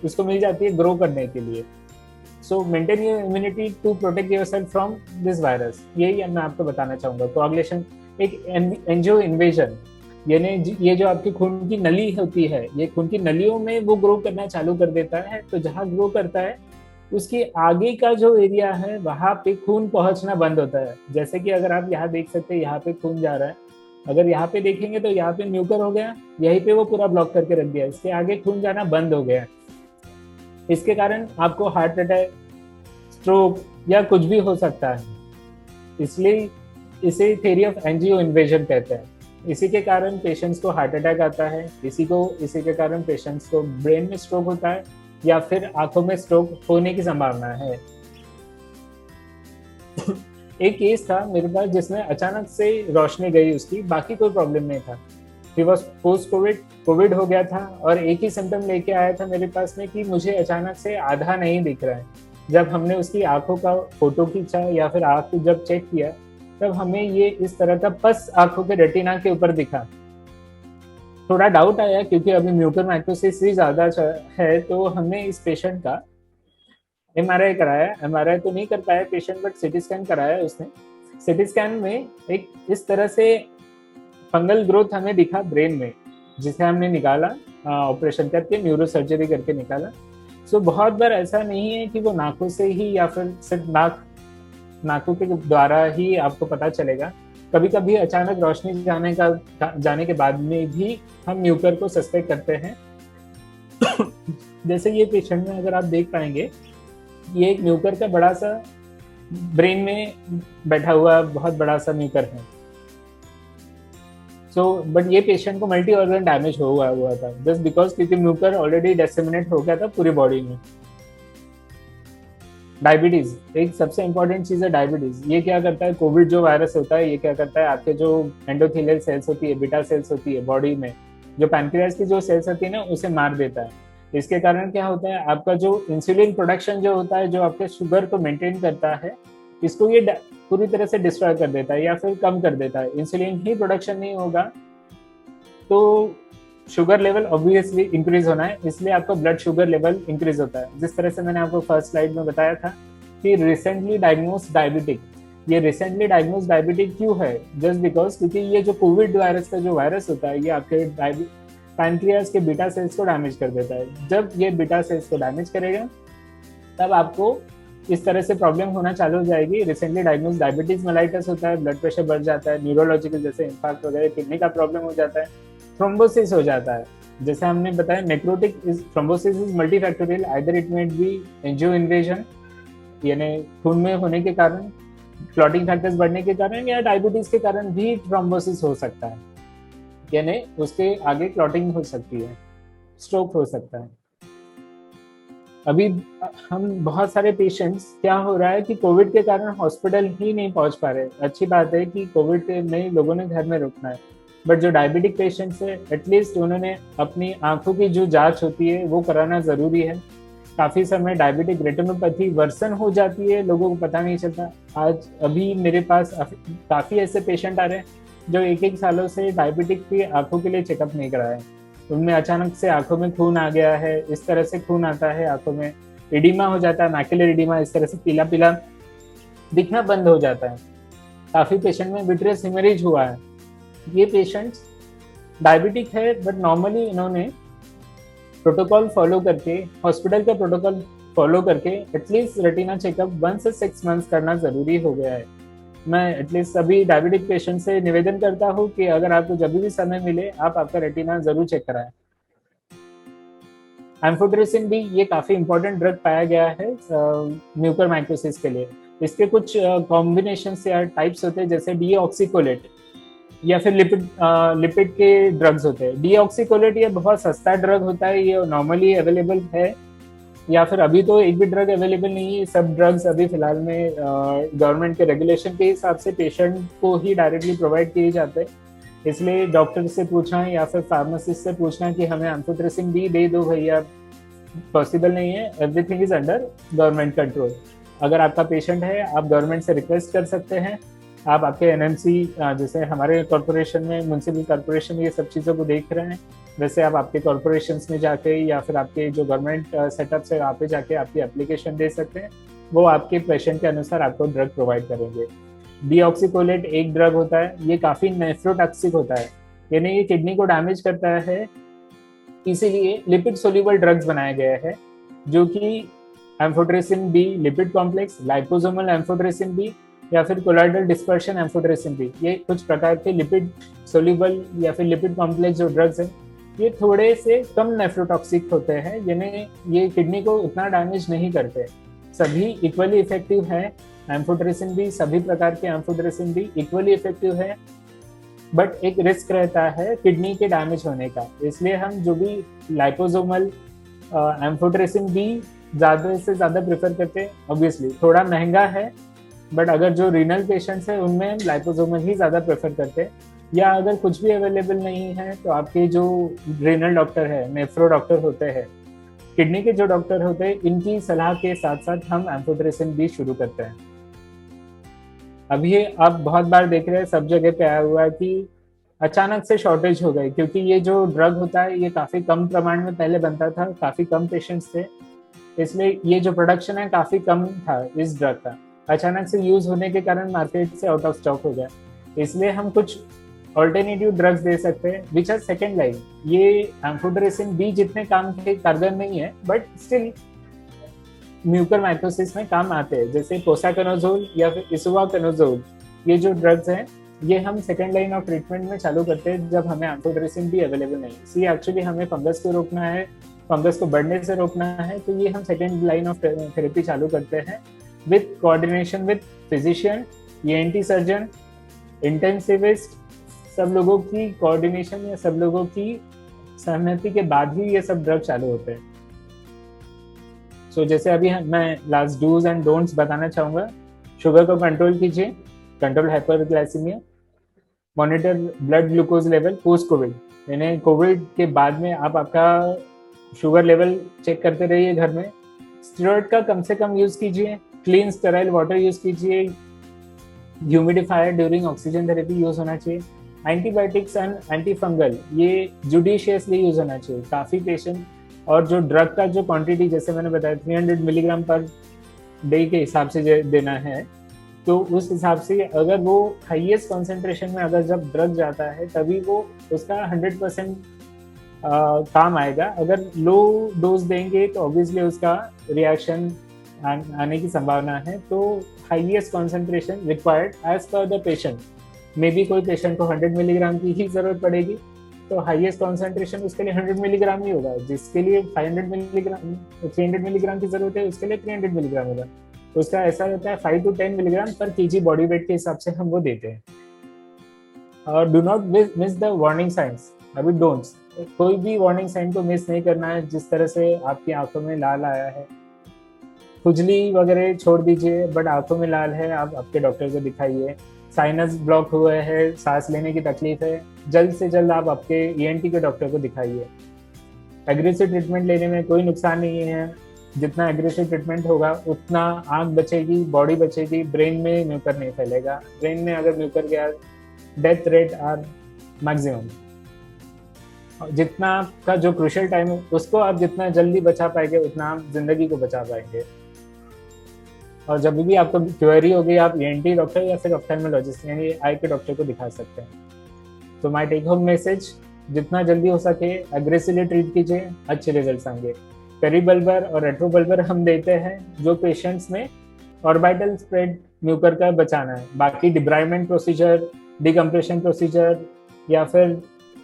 उसको मिल जाती है ग्रो करने के लिए। So maintain your immunity to protect yourself from this virus, यही मैं आपको बताना चाहूँगा। कोगुलेशन एक एंजियो इन्वेजन, यानी ये जो आपकी खून की नली होती है, ये खून की नलियों में वो ग्रो करना चालू कर देता है। तो जहाँ ग्रो करता है उसके आगे का जो एरिया है वहाँ पे खून पहुँचना बंद होता है। जैसे कि अगर आप यहाँ देख सकते हैं, यहाँ पे खून जा रहा है, अगर यहाँ पे देखेंगे तो यहाँ पे म्यूकर हो गया, यहीं पे वो पूरा ब्लॉक करके रख दिया, इसके आगे खून जाना बंद हो गया। इसके कारण आपको हार्ट अटैक, स्ट्रोक या कुछ भी हो सकता है। इसलिए इसे थ्योरी ऑफ एंजियो इन्वेजन कहते हैं। इसी के कारण पेशेंट्स को हार्ट अटैक आता है, इसी के कारण पेशेंट्स को ब्रेन में स्ट्रोक होता है या फिर आंखों में स्ट्रोक होने की संभावना है। एक केस था मेरे पास जिसमें अचानक से रोशनी गई उसकी, बाकी कोई प्रॉब्लम नहीं था। ही वॉज पोस्ट कोविड हो गया था और एक ही सिम्टम लेके आया था मेरे पास में कि मुझे अचानक से आधा नहीं दिख रहा है। जब हमने उसकी आंखों का फोटो खींचा या फिर आंख को जब चेक किया तब हमें ये इस तरह का पस आंखों के रेटिना के ऊपर दिखा। थोड़ा डाउट आया क्योंकि अभी म्यूकर माइकोसिस भी ज्यादा है, तो हमने इस पेशेंट का एमआरआई कराया। एमआरआई तो नहीं कर पाया पेशेंट, बट सिटी स्कैन कराया उसने। सिटी स्कैन में एक इस तरह से फंगल ग्रोथ हमें दिखा ब्रेन में, जिसे हमने निकाला ऑपरेशन करके, न्यूरो सर्जरी करके निकाला। सो बहुत बार ऐसा नहीं है कि वो नाकों से ही या फिर सिर्फ नाकों के द्वारा ही आपको पता चलेगा। कभी कभी अचानक रोशनी जाने के बाद में भी हम म्यूकर को सस्पेक्ट करते हैं। जैसे ये पेशेंट में अगर आप देख पाएंगे, ये एक म्यूकर का बड़ा सा ब्रेन में बैठा हुआ बहुत बड़ा सा म्यूकर है। बट ये पेशेंट को मल्टी ऑर्गन डैमेज हुआ था, जस्ट बिकॉज क्योंकि म्यूकर ऑलरेडी डिसेमिनेट हो गया था पूरी बॉडी में। डायबिटीज एक सबसे इंपॉर्टेंट चीज है। डायबिटीज ये क्या करता है, कोविड जो वायरस होता है ये क्या करता है, आपके जो एंडोथेलियल सेल्स होती है, बीटा सेल्स होती है बॉडी में, जो पैनक्रियास की जो सेल्स होती है ना, उसे मार देता है। इसके कारण क्या होता है, आपका जो इंसुलिन प्रोडक्शन जो होता है, जो आपके शुगर को मेंटेन करता है, इसको ये पूरी तरह से डिस्ट्रॉय कर देता है या फिर कम कर देता है। इंसुलिन ही प्रोडक्शन नहीं होगा तो शुगर लेवल ऑब्वियसली इंक्रीज होना है, इसलिए आपका ब्लड शुगर लेवल इंक्रीज होता है। जिस तरह से मैंने आपको फर्स्ट स्लाइड में बताया था कि रिसेंटली डायग्नोज डायबिटिक, ये रिसेंटली डायग्नोज डायबिटिक क्यों है, जस्ट बिकॉज क्योंकि ये जो कोविड वायरस का जो वायरस होता है, ये आपके पैनक्रियास के बीटा सेल्स को डैमेज कर देता है। जब ये बीटा सेल्स को डैमेज करेगा तब आपको इस तरह से प्रॉब्लम होना चालू हो जाएगी। रिसेंटली डायग्नोज डायबिटीज मेलाइटस होता है, ब्लड प्रेशर बढ़ जाता है, न्यूरोलॉजिकल जैसे इंफार्क्ट वगैरह, किडनी का प्रॉब्लम हो जाता है, थ्रोम्बोसिस हो जाता है। जैसे हमने बताया, necrotic thrombosis is multifactorial, either it may be angio invasion, यानी खून में होने के कारण, क्लॉटिंग फैक्टर्स बढ़ने के कारण, या डायबिटीज के कारण भी थ्रोम्बोसिस हो सकता है, यानी उसके आगे क्लॉटिंग हो सकती है, स्ट्रोक हो सकता है। अभी हम बहुत सारे पेशेंट्स, क्या हो रहा है कि कोविड के कारण हॉस्पिटल ही नहीं पहुंच पा रहे। अच्छी बात है कि कोविड में लोगों ने घर में रुकना है, बट जो डायबिटिक पेशेंट्स है, एटलीस्ट उन्होंने अपनी आंखों की जो जांच होती है वो कराना जरूरी है। काफी समय डायबिटिक रेटिनोपैथी वर्सन हो जाती है, लोगों को पता नहीं चलता। आज अभी मेरे पास काफी ऐसे पेशेंट आ रहे हैं जो एक सालों से डायबिटिक की आंखों के लिए चेकअप नहीं कराए। उनमें अचानक से आंखों में खून आ गया है, इस तरह से खून आता है आंखों में, एडिमा हो जाता है, मैकुलर एडिमा, इस तरह से पीला पीला दिखना बंद हो जाता है। काफी पेशेंट में विट्रियस हेमरेज हुआ है। ये पेशेंट्स डायबिटिक है, बट नॉर्मली इन्होंने प्रोटोकॉल फॉलो करके, हॉस्पिटल का प्रोटोकॉल फॉलो करके एटलीस्ट रेटिना चेकअप 1 से 6 मंथ्स करना जरूरी हो गया है। मैं एटलीस्ट सभी डायबिटिक पेशेंट से निवेदन करता हूँ कि अगर आपको जब भी समय मिले आप आपका रेटिना जरूर चेक कराएं। एम्फोटेरेसिन भी ये काफी इंपॉर्टेंट ड्रग पाया गया है म्यूकर माइकोसिस के लिए। इसके कुछ कॉम्बिनेशन या टाइप्स होते हैं, जैसे डीऑक्सीकोलेट या फिर लिपिड के ड्रग्स होते हैं। डीऑक्सीकोलेट ये बहुत सस्ता ड्रग होता है, ये नॉर्मली अवेलेबल है, या फिर अभी तो एक भी ड्रग अवेलेबल नहीं है। सब ड्रग्स अभी फिलहाल में गवर्नमेंट के रेगुलेशन के हिसाब से पेशेंट को ही डायरेक्टली प्रोवाइड किए जाते हैं। इसलिए डॉक्टर से पूछना या फिर फार्मासिस्ट से पूछना कि हमें एम्फोटेरेसिन भी दे दो भैया, पॉसिबल नहीं है। Everything is under government control. अगर आपका पेशेंट है, आप गवर्नमेंट से रिक्वेस्ट कर सकते हैं। आप आपके एनएमसी, जैसे हमारे कॉर्पोरेशन में, म्यूनसिपल कॉर्पोरेशन ये सब चीज़ों को देख रहे हैं, वैसे आप आपके कॉर्पोरेशन में जाके या फिर आपके जो गवर्नमेंट सेटअप है वहाँ पे जाके आपकी एप्लीकेशन दे सकते हैं। वो आपके पेशेंट के अनुसार आपको ड्रग प्रोवाइड करेंगे। डीऑक्सीकोलेट एक ड्रग होता है, ये काफ़ी नेफ्रोटॉक्सिक होता है, यानी ये किडनी को डैमेज करता है। इसीलिए लिपिड सोल्यूबल ड्रग्स बनाए गए हैं, जो कि amphotericin B lipid complex, liposomal amphotericin B, या फिर कोलाइडल डिस्पर्शन एम्फोटेरेसिन बी, ये कुछ प्रकार के लिपिड सोल्यूबल या फिर लिपिड कॉम्प्लेक्स जो ड्रग्स हैं, ये थोड़े से कम नेफ्रोटॉक्सिक होते हैं, यानी ये किडनी को उतना डैमेज नहीं करते। सभी इक्वली इफेक्टिव है, एम्फोटेरेसिन भी, सभी प्रकार के एम्फोटेरेसिन भी इक्वली इफेक्टिव है, बट एक रिस्क रहता है किडनी के डैमेज होने का। इसलिए हम जो भी लाइपोसोमल एम्फोटेरेसिन भी ज़्यादा से ज़्यादा प्रेफर करते हैं। ऑब्वियसली थोड़ा महंगा है, बट अगर जो रीनल पेशेंट्स हैं उनमें लाइपोसोमल ही ज़्यादा प्रेफर करते हैं। या अगर कुछ भी अवेलेबल नहीं है तो आपके जो रीनल डॉक्टर है, नेफ्रो डॉक्टर होते हैं, किडनी के जो डॉक्टर होते हैं, इनकी सलाह के साथ साथ हम एम्फोटेरेसिन भी शुरू करते हैं। अभी अब बहुत बार देख रहे हैं सब जगह पे आया हुआ है कि अचानक से शॉर्टेज हो गई, क्योंकि ये जो ड्रग होता है ये काफी कम प्रमाण में पहले बनता था, काफी कम पेशेंट्स थे, इसलिए ये जो प्रोडक्शन है काफी कम था इस ड्रग का। अचानक से यूज होने के कारण मार्केट से आउट ऑफ स्टॉक हो गया, इसलिए हम कुछ ऑल्टरनेटिव ड्रग्स दे सकते हैं विच आर सेकेंड लाइन। ये एम्फोटेरेसिन बी जितने काम के कारगर नहीं है, बट स्टिल म्यूकर माइकोसिस में काम आते हैं, जैसे पोसाकनोजोल या फिर इसोवाकनोजोल। ये जो ड्रग्स हैं ये हम सेकेंड लाइन ऑफ ट्रीटमेंट में चालू करते हैं जब हमें एम्फोटेरेसिन भी अवेलेबल नहीं है। इसलिए एक्चुअली हमें फंगस को रोकना है, फंगस को बढ़ने से रोकना है, तो ये हम सेकेंड लाइन ऑफ थेरेपी चालू करते हैं with coordination with physician, ENT surgeon, intensivist. सब लोगों की कोऑर्डिनेशन या सब लोगों की सहमति के बाद ही ये सब ड्रग चालू होते हैं। जैसे अभी मैं लास्ट डूज एंड डोंट्स बताना चाहूँगा। शुगर को कंट्रोल कीजिए, control hyperglycaemia, monitor blood glucose level post Covid, यानी कोविड के बाद में आप आपका शुगर लेवल चेक करते रहिए घर में। स्टेरॉइड का कम से कम यूज कीजिए, क्लीन स्टेराइल वाटर यूज कीजिए, humidifier during oxygen therapy use होना चाहिए। एंटीबायोटिक्स एंड एंटी फंगल ये जुडिशियसली यूज होना चाहिए काफ़ी पेशेंट। और जो ड्रग का जो क्वांटिटी जैसे मैंने बताया 300 मिलीग्राम पर डे के हिसाब से देना है, तो उस हिसाब से अगर वो हाईएस्ट कॉन्सेंट्रेशन में अगर जब ड्रग जाता है तभी वो उसका 100% काम आएगा। अगर लो डोज देंगे तो ऑब्वियसली उसका रिएक्शन आने की संभावना है। तो highest concentration required as per the patient. Maybe कोई पेशेंट को 100 मिलीग्राम की ही जरूरत पड़ेगी, तो हाईएस्ट कॉन्सेंट्रेशन उसके लिए 100 मिलीग्राम ही होगा। जिसके लिए 500 मिलीग्राम 300 मिलीग्राम की जरूरत है उसके लिए 300 मिलीग्राम होगा। उसका ऐसा रहता है 5 to 10 मिलीग्राम पर केजी बॉडी वेट के हिसाब से हम वो देते हैं। और do not miss the warning science. अभी डोंट्स, कोई भी वार्निंग साइन को मिस नहीं करना है। जिस तरह से आपकी आंखों में लाल आया है, खुजली वगैरह छोड़ दीजिए, बट आंखों में लाल है, आप आपके डॉक्टर को दिखाइए। साइनस ब्लॉक हुआ है, सांस लेने की तकलीफ है, जल्द से जल्द आप आपके ईएनटी के डॉक्टर को दिखाइए। एग्रेसिव ट्रीटमेंट लेने में कोई नुकसान नहीं है। जितना एग्रेसिव ट्रीटमेंट होगा उतना आंख बचेगी, बॉडी बचेगी, ब्रेन में म्यूकर नहीं फैलेगा। ब्रेन में अगर म्यूकर गया, डेथ रेट आर मैक्सिमम। जितना आपका जो क्रूशियल टाइम है उसको आप जितना जल्दी बचा पाएंगे उतना आप जिंदगी को बचा पाएंगे। और जब भी आपको क्वेरी होगी आप ईएनटी डॉक्टर या फिर ऑप्थेल्मोलॉजिस्ट यानी आई के डॉक्टर को दिखा सकते हैं। तो माय टेक होम मैसेज, जितना जल्दी हो सके एग्रेसिवली ट्रीट कीजिए, अच्छे रिजल्ट्स आएंगे। पेरीबल्बर और रेट्रोबल्बर हम देते हैं जो पेशेंट्स में ऑर्बिटल स्प्रेड म्यूकर का बचाना है। बाकी डिब्राइमेंट प्रोसीजर, डिकम्प्रेशन प्रोसीजर या फिर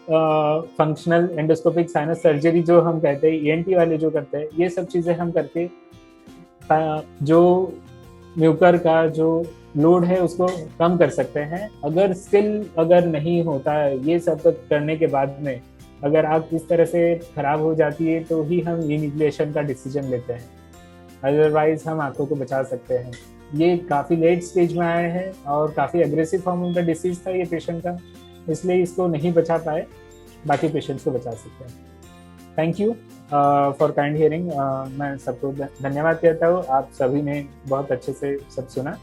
फंक्शनल एंडोस्कोपिक साइनस सर्जरी जो हम कहते हैं, ईएनटी वाले जो करते हैं, ये सब चीज़ें हम करके जो म्यूकर का जो लोड है उसको कम कर सकते हैं। अगर स्टिल अगर नहीं होता है ये सब करने के बाद में, अगर आँख इस तरह से खराब हो जाती है तो ही हम इनिग्लेशन का डिसीजन लेते हैं, अदरवाइज हम आंखों को बचा सकते हैं। ये काफ़ी लेट स्टेज में आए हैं और काफ़ी aggressive form of the disease था ये पेशेंट का, इसलिए इसको नहीं बचा पाए, बाकी पेशेंट्स को बचा सकते हैं। Thank you for kind hearing. मैं सबको धन्यवाद कहता हूँ, आप सभी ने बहुत अच्छे से सब सुना।